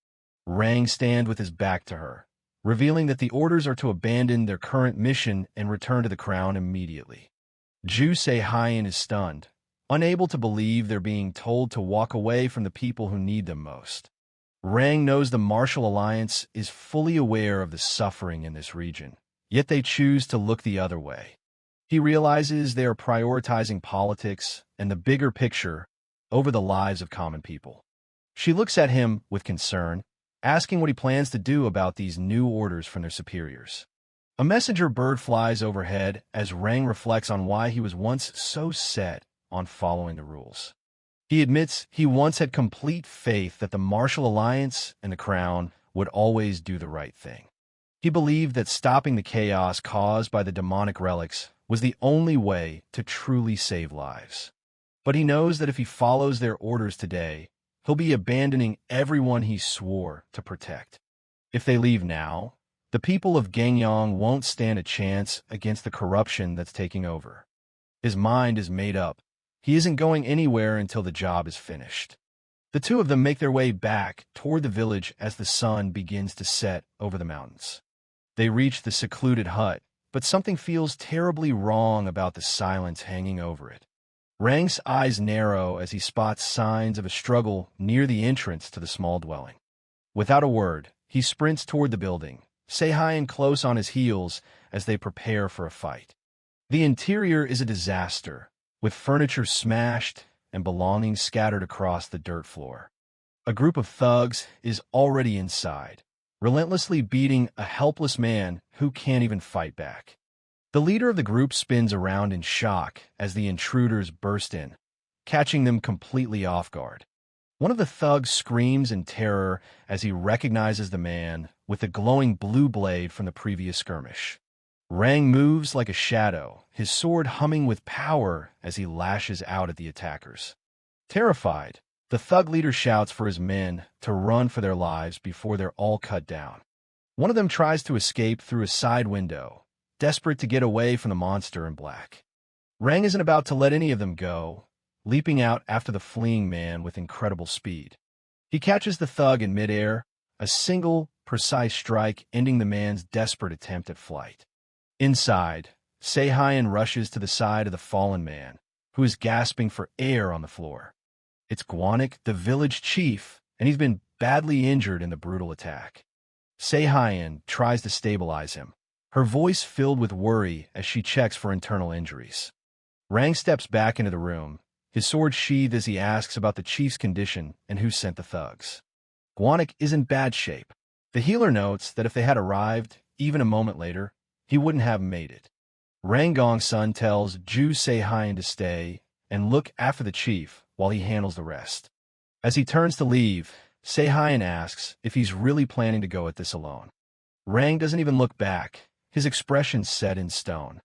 Rang stands with his back to her, revealing that the orders are to abandon their current mission and return to the crown immediately. Ju Seihayan is stunned, unable to believe they're being told to walk away from the people who need them most. Rang knows the Martial Alliance is fully aware of the suffering in this region, yet they choose to look the other way. He realizes they are prioritizing politics and the bigger picture over the lives of common people. She looks at him with concern, asking what he plans to do about these new orders from their superiors. A messenger bird flies overhead as Rang reflects on why he was once so set on following the rules. He admits he once had complete faith that the Martial Alliance and the Crown would always do the right thing. He believed that stopping the chaos caused by the demonic relics was the only way to truly save lives. But he knows that if he follows their orders today, he'll be abandoning everyone he swore to protect. If they leave now, the people of Gangyang won't stand a chance against the corruption that's taking over. His mind is made up. He isn't going anywhere until the job is finished. The two of them make their way back toward the village as the sun begins to set over the mountains. They reach the secluded hut, but something feels terribly wrong about the silence hanging over it. Rang's eyes narrow as he spots signs of a struggle near the entrance to the small dwelling. Without a word, he sprints toward the building, Seihayan close on his heels as they prepare for a fight. The interior is a disaster, with furniture smashed and belongings scattered across the dirt floor. A group of thugs is already inside, relentlessly beating a helpless man who can't even fight back. The leader of the group spins around in shock as the intruders burst in, catching them completely off guard. One of the thugs screams in terror as he recognizes the man with the glowing blue blade from the previous skirmish. Rang moves like a shadow, his sword humming with power as he lashes out at the attackers. Terrified, the thug leader shouts for his men to run for their lives before they're all cut down. One of them tries to escape through a side window, desperate to get away from the monster in black. Rang isn't about to let any of them go, leaping out after the fleeing man with incredible speed. He catches the thug in midair, a single, precise strike ending the man's desperate attempt at flight. Inside, Seihayan rushes to the side of the fallen man, who is gasping for air on the floor. It's Guanik, the village chief, and he's been badly injured in the brutal attack. Seihayan tries to stabilize him, her voice filled with worry as she checks for internal injuries. Rang steps back into the room, his sword sheathed as he asks about the chief's condition and who sent the thugs. Guanik is in bad shape. The healer notes that if they had arrived, even a moment later, he wouldn't have made it. Rangong's son tells Ju Seihayan to stay and look after the chief while he handles the rest. As he turns to leave, Seihayan asks if he's really planning to go at this alone. Rang doesn't even look back, his expression set in stone.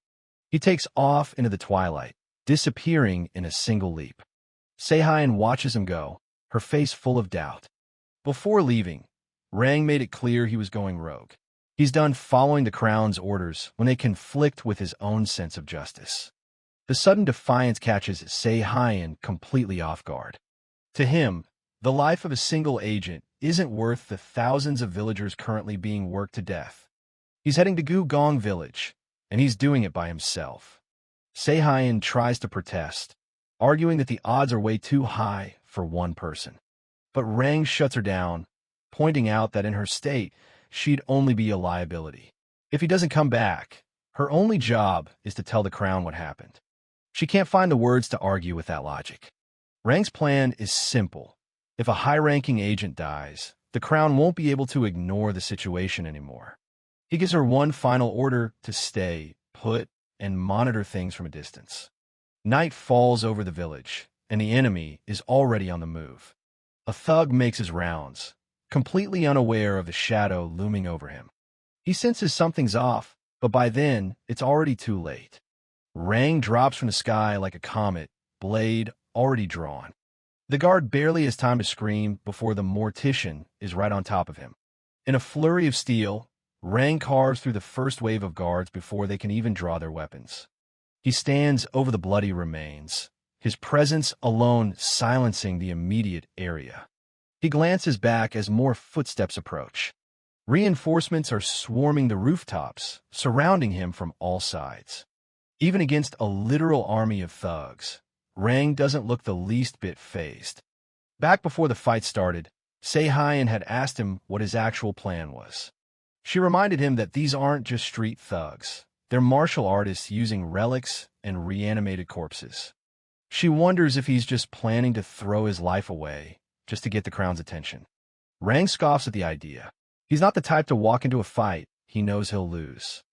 He takes off into the twilight, disappearing in a single leap. Seihayan watches him go, her face full of doubt. Before leaving, Rang made it clear he was going rogue. He's done following the crown's orders when they conflict with his own sense of justice. The sudden defiance catches Seihayan completely off guard. To him, the life of a single agent isn't worth the thousands of villagers currently being worked to death. He's heading to Gu Gong village, and he's doing it by himself. Seihan tries to protest, arguing that the odds are way too high for one person. But Rang shuts her down, pointing out that in her state, she'd only be a liability. If he doesn't come back, her only job is to tell the crown what happened. She can't find the words to argue with that logic. Rang's plan is simple. If a high-ranking agent dies, the crown won't be able to ignore the situation anymore. He gives her one final order to stay put and monitor things from a distance. Night falls over the village, and the enemy is already on the move. A thug makes his rounds, completely unaware of the shadow looming over him. He senses something's off, but by then, it's already too late. Rang drops from the sky like a comet, blade already drawn. The guard barely has time to scream before the mortician is right on top of him. In a flurry of steel, Rang carves through the first wave of guards before they can even draw their weapons. He stands over the bloody remains, his presence alone silencing the immediate area. He glances back as more footsteps approach. Reinforcements are swarming the rooftops, surrounding him from all sides. Even against a literal army of thugs, Rang doesn't look the least bit fazed. Back before the fight started, Seihan had asked him what his actual plan was. She reminded him that these aren't just street thugs. They're martial artists using relics and reanimated corpses. She wonders if he's just planning to throw his life away just to get the crown's attention. Rang scoffs at the idea. He's not the type to walk into a fight he knows he'll lose.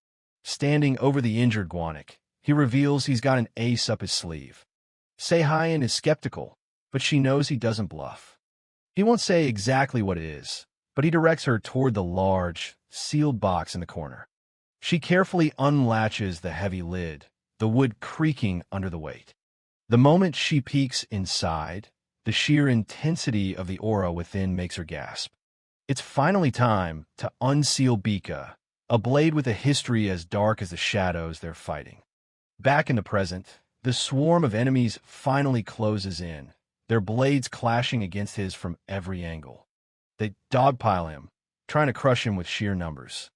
Standing over the injured Guanic, he reveals he's got an ace up his sleeve. Seihan is skeptical, but she knows he doesn't bluff. He won't say exactly what it is, but he directs her toward the large, sealed box in the corner. She carefully unlatches the heavy lid, the wood creaking under the weight. The moment she peeks inside, the sheer intensity of the aura within makes her gasp. It's finally time to unseal Bika, a blade with a history as dark as the shadows they're fighting. Back in the present, the swarm of enemies finally closes in, their blades clashing against his from every angle. They dogpile him, trying to crush him with sheer numbers.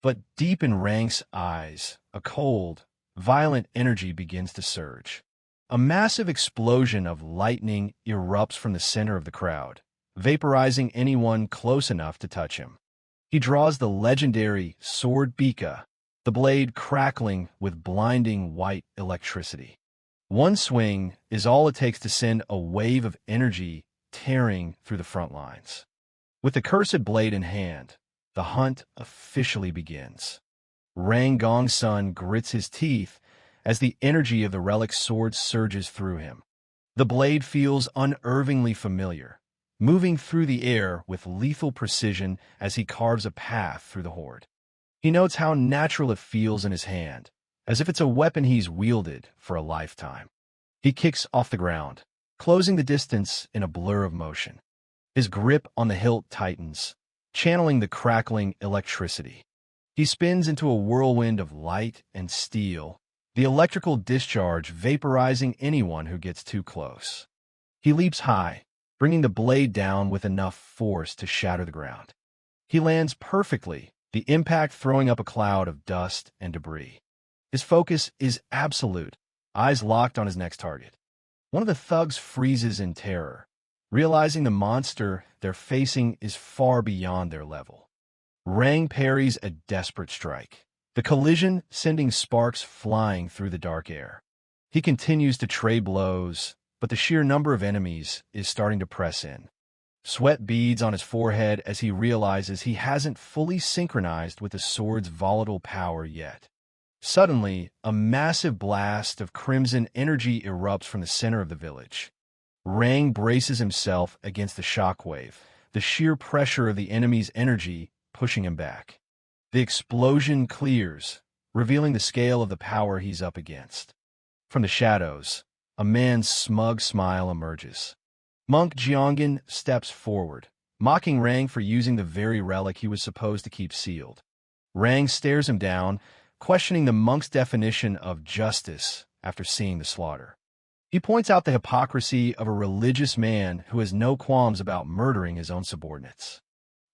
But deep in Rang's eyes, a cold, violent energy begins to surge. A massive explosion of lightning erupts from the center of the crowd, vaporizing anyone close enough to touch him. He draws the legendary sword Bika, the blade crackling with blinding white electricity. One swing is all it takes to send a wave of energy tearing through the front lines. With the cursed blade in hand, the hunt officially begins. Rang Gong's son grits his teeth as the energy of the relic sword surges through him. The blade feels unnervingly familiar, moving through the air with lethal precision as he carves a path through the horde. He notes how natural it feels in his hand, as if it's a weapon he's wielded for a lifetime. He kicks off the ground, closing the distance in a blur of motion. His grip on the hilt tightens, channeling the crackling electricity. He spins into a whirlwind of light and steel, the electrical discharge vaporizing anyone who gets too close. He leaps high, bringing the blade down with enough force to shatter the ground. He lands perfectly, the impact throwing up a cloud of dust and debris. His focus is absolute, eyes locked on his next target. One of the thugs freezes in terror, realizing the monster they're facing is far beyond their level. Rang parries a desperate strike, the collision sending sparks flying through the dark air. He continues to trade blows, but the sheer number of enemies is starting to press in. Sweat beads on his forehead as he realizes he hasn't fully synchronized with the sword's volatile power yet. Suddenly, a massive blast of crimson energy erupts from the center of the village. Rang braces himself against the shockwave, the sheer pressure of the enemy's energy pushing him back. The explosion clears, revealing the scale of the power he's up against. From the shadows, a man's smug smile emerges. Monk Jiangin steps forward, mocking Rang for using the very relic he was supposed to keep sealed. Rang stares him down, questioning the monk's definition of justice after seeing the slaughter. He points out the hypocrisy of a religious man who has no qualms about murdering his own subordinates.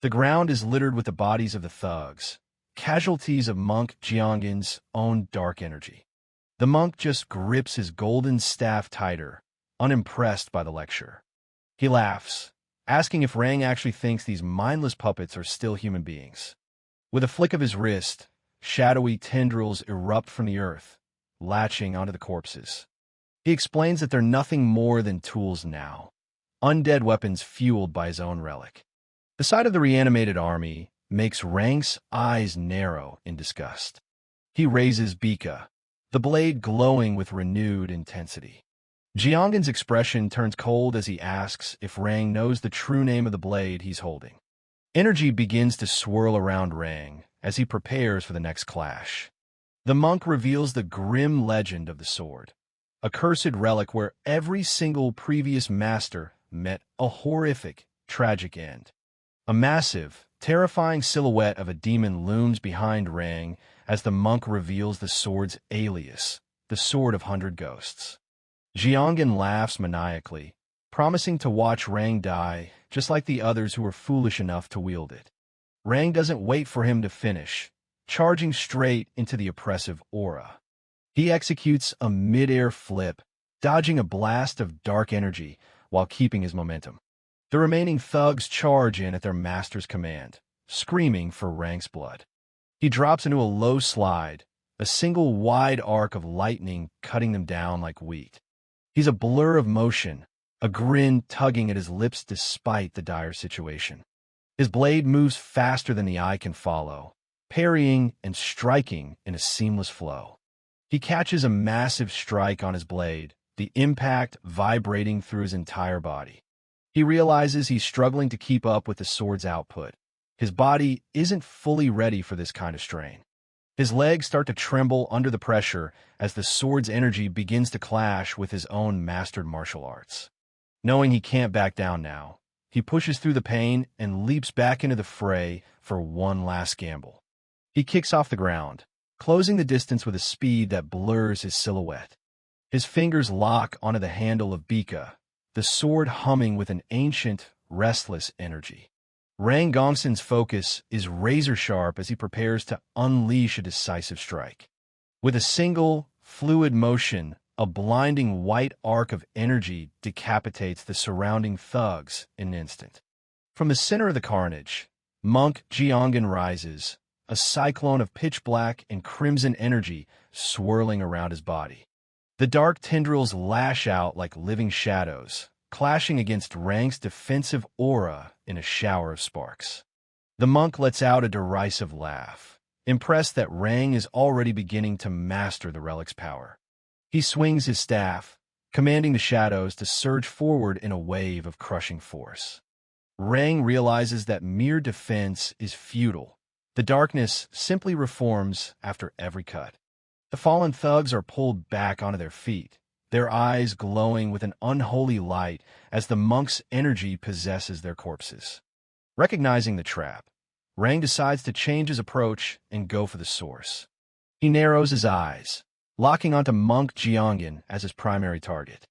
The ground is littered with the bodies of the thugs, casualties of Monk Jiangin's own dark energy. The monk just grips his golden staff tighter, unimpressed by the lecture. He laughs, asking if Rang actually thinks these mindless puppets are still human beings. With a flick of his wrist, shadowy tendrils erupt from the earth, latching onto the corpses. He explains that they're nothing more than tools now, undead weapons fueled by his own relic. The sight of the reanimated army makes Rang's eyes narrow in disgust. He raises Bika, the blade glowing with renewed intensity. Jianggen's expression turns cold as he asks if Rang knows the true name of the blade he's holding. Energy begins to swirl around Rang as he prepares for the next clash. The monk reveals the grim legend of the sword, a cursed relic where every single previous master met a horrific, tragic end. A massive, terrifying silhouette of a demon looms behind Rang as the monk reveals the sword's alias, the Sword of 100 Ghosts. Jianggen laughs maniacally, promising to watch Rang die just like the others who were foolish enough to wield it. Rang doesn't wait for him to finish, charging straight into the oppressive aura. He executes a mid-air flip, dodging a blast of dark energy while keeping his momentum. The remaining thugs charge in at their master's command, screaming for Rang's blood. He drops into a low slide, a single wide arc of lightning cutting them down like wheat. He's a blur of motion, a grin tugging at his lips despite the dire situation. His blade moves faster than the eye can follow, parrying and striking in a seamless flow. He catches a massive strike on his blade, the impact vibrating through his entire body. He realizes he's struggling to keep up with the sword's output. His body isn't fully ready for this kind of strain. His legs start to tremble under the pressure as the sword's energy begins to clash with his own mastered martial arts. Knowing he can't back down now, he pushes through the pain and leaps back into the fray for one last gamble. He kicks off the ground, closing the distance with a speed that blurs his silhouette. His fingers lock onto the handle of Bika, the sword humming with an ancient, restless energy. Rang Gongsun's focus is razor-sharp as he prepares to unleash a decisive strike. With a single, fluid motion, a blinding white arc of energy decapitates the surrounding thugs in an instant. From the center of the carnage, Monk Jianggen rises, a cyclone of pitch-black and crimson energy swirling around his body. The dark tendrils lash out like living shadows, clashing against Rang's defensive aura in a shower of sparks. The monk lets out a derisive laugh, impressed that Rang is already beginning to master the relic's power. He swings his staff, commanding the shadows to surge forward in a wave of crushing force. Rang realizes that mere defense is futile. The darkness simply reforms after every cut. The fallen thugs are pulled back onto their feet, their eyes glowing with an unholy light as the monk's energy possesses their corpses. Recognizing the trap, Rang decides to change his approach and go for the source. He narrows his eyes, locking onto Monk Jianggen as his primary target.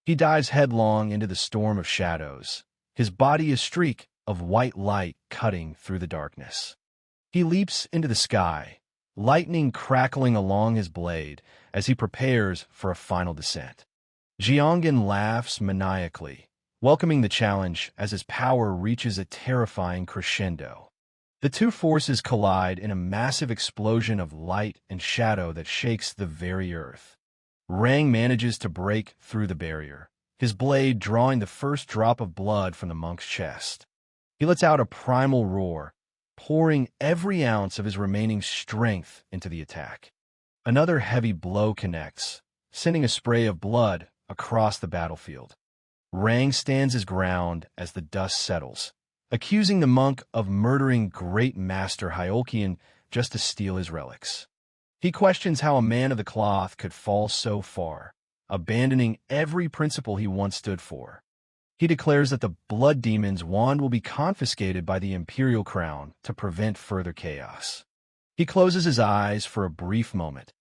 He dives headlong into the storm of shadows, his body a streak of white light cutting through the darkness. He leaps into the sky, lightning crackling along his blade as he prepares for a final descent. Jianggen laughs maniacally, welcoming the challenge as his power reaches a terrifying crescendo. The two forces collide in a massive explosion of light and shadow that shakes the very earth. Rang manages to break through the barrier, his blade drawing the first drop of blood from the monk's chest. He lets out a primal roar, pouring every ounce of his remaining strength into the attack. Another heavy blow connects, sending a spray of blood across the battlefield. Rang stands his ground as the dust settles, accusing the monk of murdering great master Hyolkian just to steal his relics. He questions how a man of the cloth could fall so far, abandoning every principle he once stood for. He declares that the Blood Demon's wand will be confiscated by the Imperial Crown to prevent further chaos. He closes his eyes for a brief moment,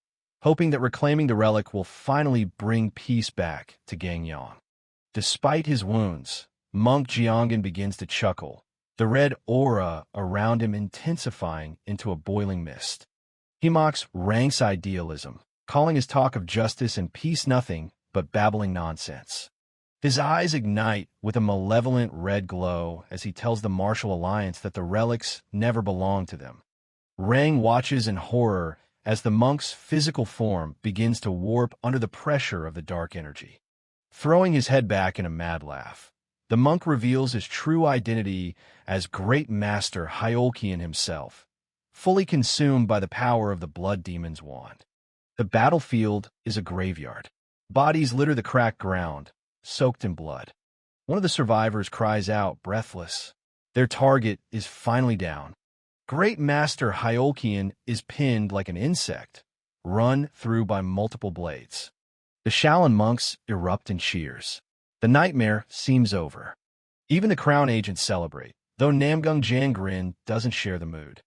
hoping that reclaiming the relic will finally bring peace back to Gangyang. Despite his wounds, Monk Jianggen begins to chuckle, the red aura around him intensifying into a boiling mist. He mocks Rang's idealism, calling his talk of justice and peace nothing but babbling nonsense. His eyes ignite with a malevolent red glow as he tells the Martial Alliance that the relics never belonged to them. Rang watches in horror as the monk's physical form begins to warp under the pressure of the dark energy. Throwing his head back in a mad laugh, the monk reveals his true identity as Great Master Hyolkian himself, fully consumed by the power of the Blood Demon's wand. The battlefield is a graveyard. Bodies litter the cracked ground, soaked in blood. One of the survivors cries out, breathless. Their target is finally down. Great Master Hyolkian is pinned like an insect, run through by multiple blades. The Shaolin monks erupt in cheers. The nightmare seems over. Even the crown agents celebrate, though Namgung Jangrin doesn't share the mood.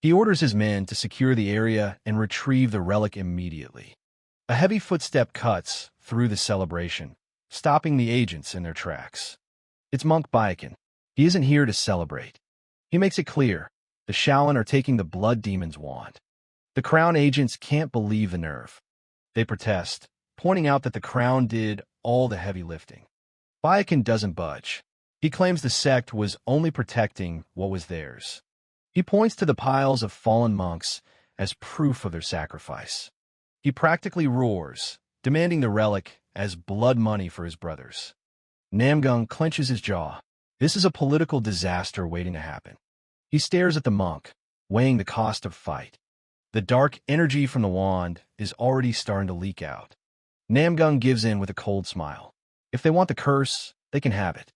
He orders his men to secure the area and retrieve the relic immediately. A heavy footstep cuts through the celebration, stopping the agents in their tracks. It's Monk Byakuya. He isn't here to celebrate. He makes it clear, the Shaolin are taking the Blood Demon's wand. The crown agents can't believe the nerve. They protest, pointing out that the crown did all the heavy lifting. Byakuya doesn't budge. He claims the sect was only protecting what was theirs. He points to the piles of fallen monks as proof of their sacrifice. He practically roars, demanding the relic as blood money for his brothers. Namgung clenches his jaw. This is a political disaster waiting to happen. He stares at the monk, weighing the cost of fight. The dark energy from the wand is already starting to leak out. Namgung gives in with a cold smile. If they want the curse, they can have it.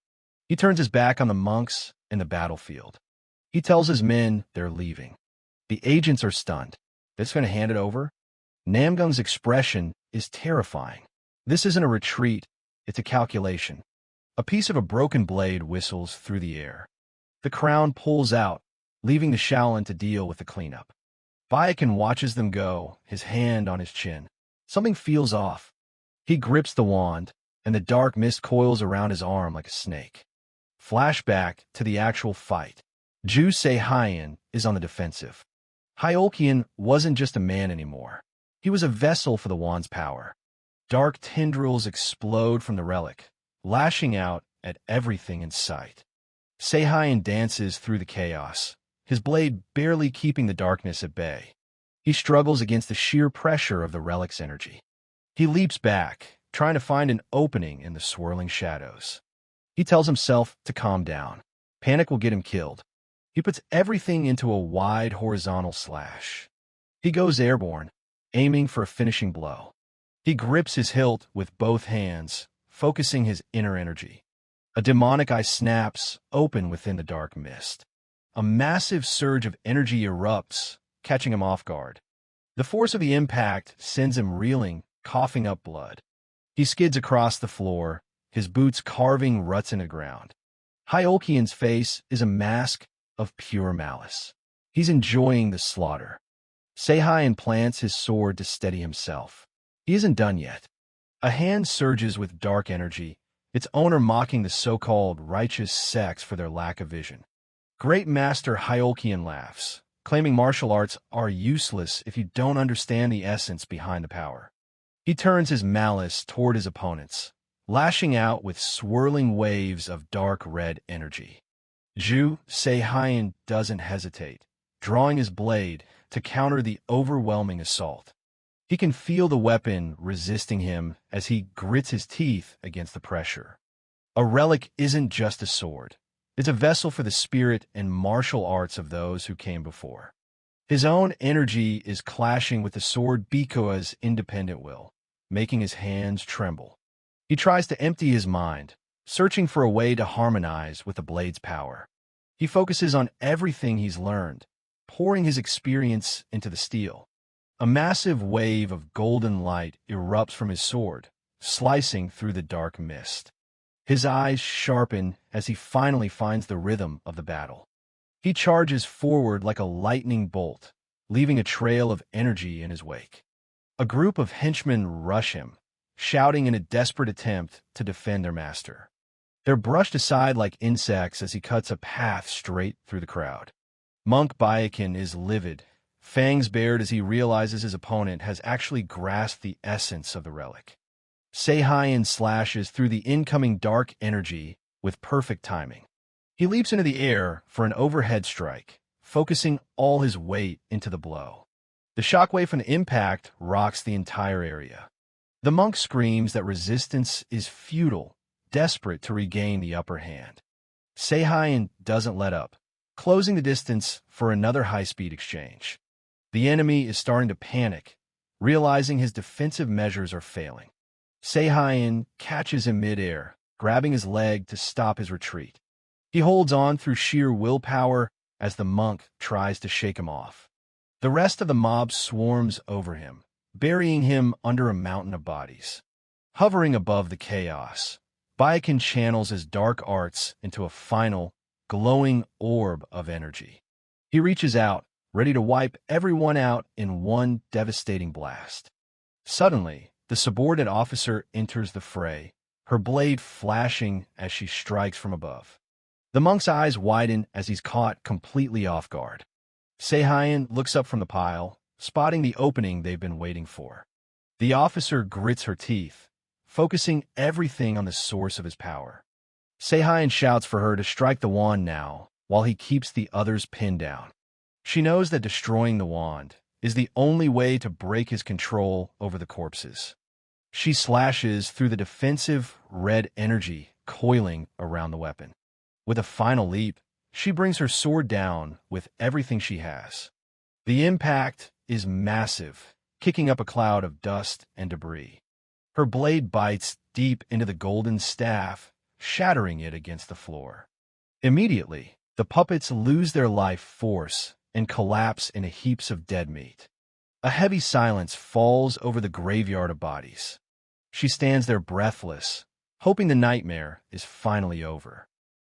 He turns his back on the monks and the battlefield. He tells his men they're leaving. The agents are stunned. They're just going to hand it over? Namgung's expression is terrifying. This isn't a retreat, it's a calculation. A piece of a broken blade whistles through the air. The crown pulls out, leaving the Shaolin to deal with the cleanup. Byakuya watches them go, his hand on his chin. Something feels off. He grips the wand, and the dark mist coils around his arm like a snake. Flashback to the actual fight. Ju Se-hyen is on the defensive. Hyolkian wasn't just a man anymore. He was a vessel for the wand's power. Dark tendrils explode from the relic, lashing out at everything in sight. Se-hyen dances through the chaos, his blade barely keeping the darkness at bay. He struggles against the sheer pressure of the relic's energy. He leaps back, trying to find an opening in the swirling shadows. He tells himself to calm down. Panic will get him killed. He puts everything into a wide horizontal slash. He goes airborne, aiming for a finishing blow. He grips his hilt with both hands, focusing his inner energy. A demonic eye snaps open within the dark mist. A massive surge of energy erupts, catching him off guard. The force of the impact sends him reeling, coughing up blood. He skids across the floor, his boots carving ruts in the ground. Hyolkian's face is a mask of pure malice. He's enjoying the slaughter. Se-hyen plants his sword to steady himself. He isn't done yet. A hand surges with dark energy, its owner mocking the so-called righteous sects for their lack of vision. Great Master Hyolkian laughs, claiming martial arts are useless if you don't understand the essence behind the power. He turns his malice toward his opponents, lashing out with swirling waves of dark red energy. Ju Se-hyen doesn't hesitate, drawing his blade to counter the overwhelming assault. He can feel the weapon resisting him as he grits his teeth against the pressure. A relic isn't just a sword. It's a vessel for the spirit and martial arts of those who came before. His own energy is clashing with the sword Bikua's independent will, making his hands tremble. He tries to empty his mind, searching for a way to harmonize with the blade's power. He focuses on everything he's learned, pouring his experience into the steel. A massive wave of golden light erupts from his sword, slicing through the dark mist. His eyes sharpen as he finally finds the rhythm of the battle. He charges forward like a lightning bolt, leaving a trail of energy in his wake. A group of henchmen rush him, shouting in a desperate attempt to defend their master. They're brushed aside like insects as he cuts a path straight through the crowd. Monk Byakuya is livid, fangs bared as he realizes his opponent has actually grasped the essence of the relic. Seihayan slashes through the incoming dark energy with perfect timing. He leaps into the air for an overhead strike, focusing all his weight into the blow. The shockwave from the impact rocks the entire area. The monk screams that resistance is futile, desperate to regain the upper hand. Seihayan doesn't let up, closing the distance for another high-speed exchange. The enemy is starting to panic, realizing his defensive measures are failing. Seihayan catches him mid-air, grabbing his leg to stop his retreat. He holds on through sheer willpower as the monk tries to shake him off. The rest of the mob swarms over him, burying him under a mountain of bodies. Hovering above the chaos, Byakuya channels his dark arts into a final, glowing orb of energy. He reaches out, ready to wipe everyone out in one devastating blast. Suddenly, the subordinate officer enters the fray, her blade flashing as she strikes from above. The monk's eyes widen as he's caught completely off guard. Seihayan looks up from the pile, spotting the opening they've been waiting for. The officer grits her teeth, focusing everything on the source of his power. Seihayan shouts for her to strike the wand now, while he keeps the others pinned down. She knows that destroying the wand is the only way to break his control over the corpses. She slashes through the defensive red energy coiling around the weapon. With a final leap, she brings her sword down with everything she has. The impact is massive, kicking up a cloud of dust and debris. Her blade bites deep into the golden staff, shattering it against the floor. Immediately, the puppets lose their life force and collapse into heaps of dead meat. A heavy silence falls over the graveyard of bodies. She stands there breathless, hoping the nightmare is finally over.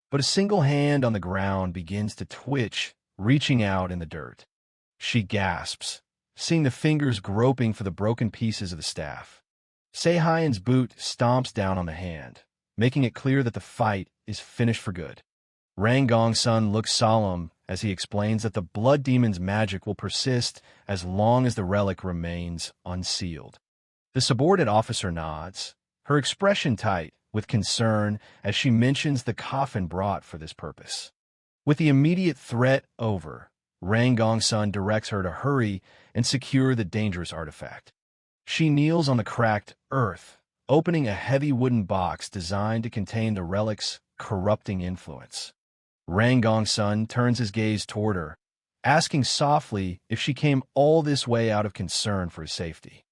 But a single hand on the ground begins to twitch, reaching out in the dirt. She gasps, seeing the fingers groping for the broken pieces of the staff. Seihayan's boot stomps down on the hand, making it clear that the fight is finished for good. Ranggongsun looks solemn as he explains that the blood demon's magic will persist as long as the relic remains unsealed. The subordinate officer nods, her expression tight with concern as she mentions the coffin brought for this purpose. With the immediate threat over, Ranggongsun directs her to hurry and secure the dangerous artifact. She kneels on the cracked earth, opening a heavy wooden box designed to contain the relic's corrupting influence. Ranggongsun turns his gaze toward her, asking softly if she came all this way out of concern for his safety.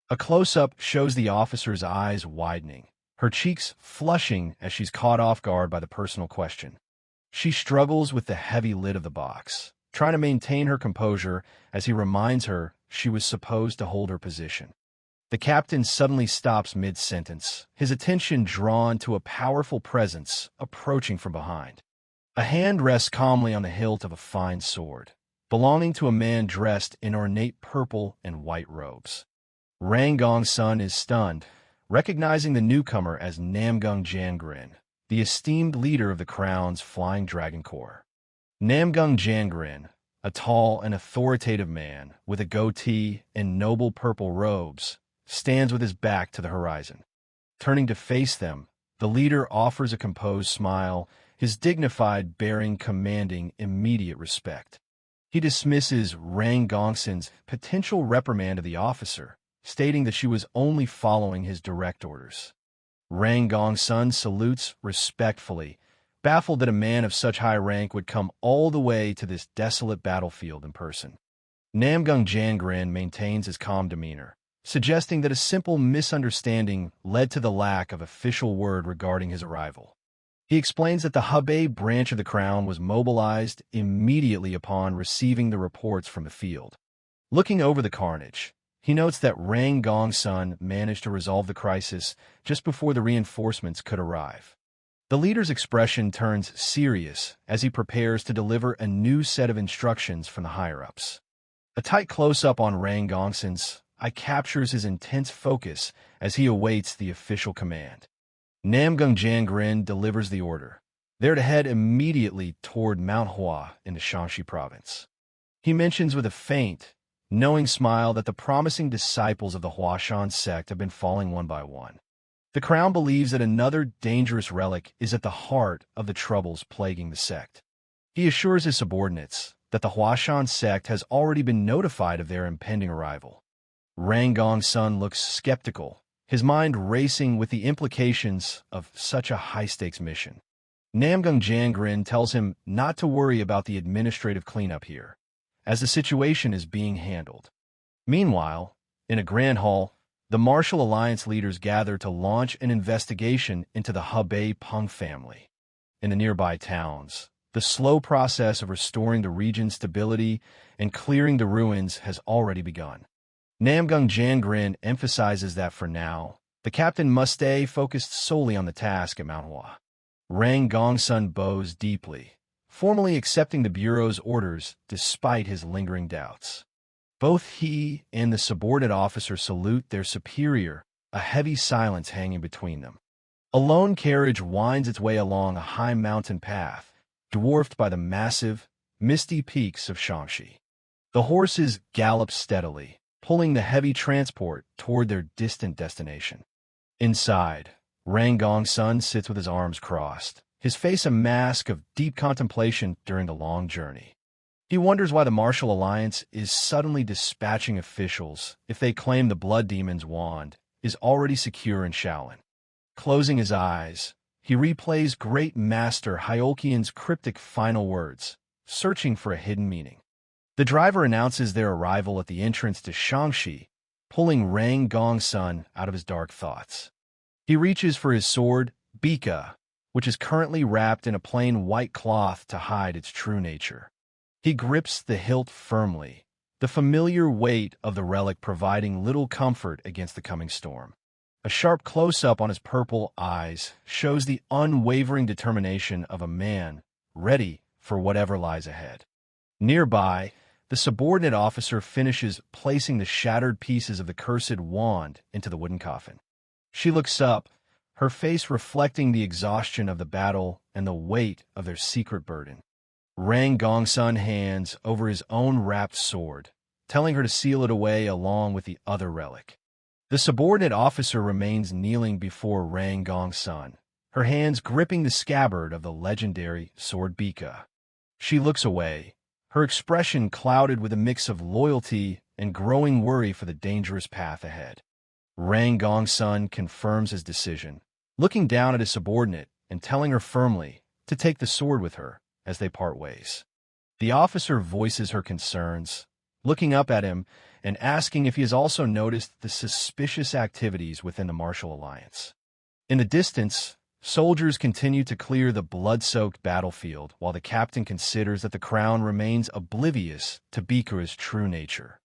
A close-up shows the officer's eyes widening, her cheeks flushing as she's caught off guard by the personal question. She struggles with the heavy lid of the box, trying to maintain her composure as he reminds her she was supposed to hold her position. The captain suddenly stops mid-sentence, his attention drawn to a powerful presence approaching from behind. A hand rests calmly on the hilt of a fine sword, belonging to a man dressed in ornate purple and white robes. Ranggongsun is stunned, recognizing the newcomer as Namgung Jangrin, the esteemed leader of the Crown's Flying Dragon Corps. Namgung Jangrin, a tall and authoritative man with a goatee and noble purple robes, stands with his back to the horizon. Turning to face them, the leader offers a composed smile, his dignified bearing commanding immediate respect. He dismisses Ranggongsun's potential reprimand of the officer, stating that she was only following his direct orders. Ranggongsun salutes respectfully, baffled that a man of such high rank would come all the way to this desolate battlefield in person. Namgung Jangrin maintains his calm demeanor, suggesting that a simple misunderstanding led to the lack of official word regarding his arrival. He explains that the Hebei branch of the Crown was mobilized immediately upon receiving the reports from the field. Looking over the carnage, he notes that Ranggongsun managed to resolve the crisis just before the reinforcements could arrive. The leader's expression turns serious as he prepares to deliver a new set of instructions from the higher-ups. A tight close-up on Ranggongsun's eye captures his intense focus as he awaits the official command. Namgung Jangrin delivers the order. They're to head immediately toward Manhwa in the Shanxi province. He mentions with a faint, knowing smile that the promising disciples of the Huashan sect have been falling one by one. The crown believes that another dangerous relic is at the heart of the troubles plaguing the sect. He assures his subordinates that the Huashan sect has already been notified of their impending arrival. Ranggong's son looks skeptical, his mind racing with the implications of such a high-stakes mission. Namgung Jangrin tells him not to worry about the administrative cleanup here, as the situation is being handled. Meanwhile, in a grand hall, the Martial Alliance leaders gather to launch an investigation into the Hebei Peng family. In the nearby towns, the slow process of restoring the region's stability and clearing the ruins has already begun. Namgung Jangrin emphasizes that for now, the captain must stay focused solely on the task at Manhwa. Ranggong's son bows deeply, formally accepting the Bureau's orders despite his lingering doubts. Both he and the subordinate officer salute their superior, a heavy silence hanging between them. A lone carriage winds its way along a high mountain path, dwarfed by the massive, misty peaks of Shaanxi. The horses gallop steadily, pulling the heavy transport toward their distant destination. Inside, Ranggong's son sits with his arms crossed, his face a mask of deep contemplation during the long journey. He wonders why the Martial Alliance is suddenly dispatching officials if they claim the Blood Demon's wand is already secure in Shaolin. Closing his eyes, he replays Great Master Hyolkian's cryptic final words, searching for a hidden meaning. The driver announces their arrival at the entrance to Shaanxi, pulling Ranggong's son out of his dark thoughts. He reaches for his sword, Bika, which is currently wrapped in a plain white cloth to hide its true nature. He grips the hilt firmly, the familiar weight of the relic providing little comfort against the coming storm. A sharp close-up on his purple eyes shows the unwavering determination of a man ready for whatever lies ahead. Nearby, the subordinate officer finishes placing the shattered pieces of the cursed wand into the wooden coffin. She looks up, her face reflecting the exhaustion of the battle and the weight of their secret burden. Ranggong's son hands over his own wrapped sword, telling her to seal it away along with the other relic. The subordinate officer remains kneeling before Ranggong's son, her hands gripping the scabbard of the legendary sword Bika. She looks away, her expression clouded with a mix of loyalty and growing worry for the dangerous path ahead. Ranggong's son confirms his decision, looking down at his subordinate and telling her firmly to take the sword with her as they part ways. The officer voices her concerns, looking up at him and asking if he has also noticed the suspicious activities within the Martial Alliance. In the distance, soldiers continue to clear the blood-soaked battlefield while the captain considers that the crown remains oblivious to Bikura's true nature.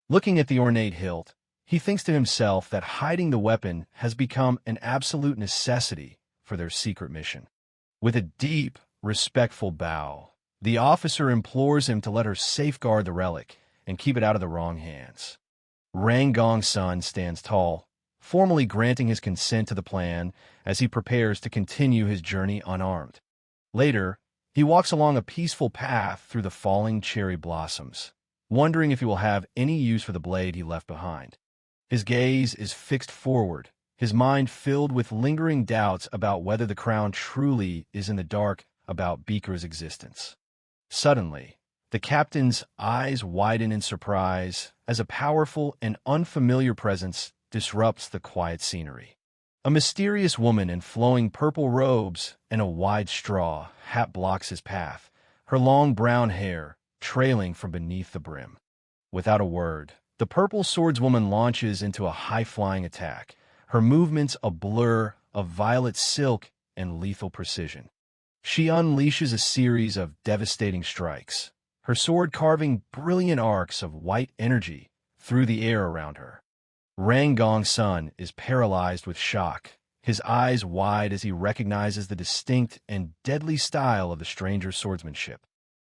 Looking at the ornate hilt, he thinks to himself that hiding the weapon has become an absolute necessity for their secret mission. With a deep, respectful bow, the officer implores him to let her safeguard the relic and keep it out of the wrong hands. Ranggong's son stands tall, formally granting his consent to the plan as he prepares to continue his journey unarmed. Later, he walks along a peaceful path through the falling cherry blossoms, wondering if he will have any use for the blade he left behind. His gaze is fixed forward, his mind filled with lingering doubts about whether the crown truly is in the dark about Bikura's existence. Suddenly, the captain's eyes widen in surprise as a powerful and unfamiliar presence disrupts the quiet scenery. A mysterious woman in flowing purple robes and a wide straw hat blocks his path, her long brown hair trailing from beneath the brim. Without a word, the purple swordswoman launches into a high-flying attack, her movements a blur of violet silk and lethal precision. She unleashes a series of devastating strikes, her sword carving brilliant arcs of white energy through the air around her. Ranggong's son is paralyzed with shock, his eyes wide as he recognizes the distinct and deadly style of the stranger's swordsmanship.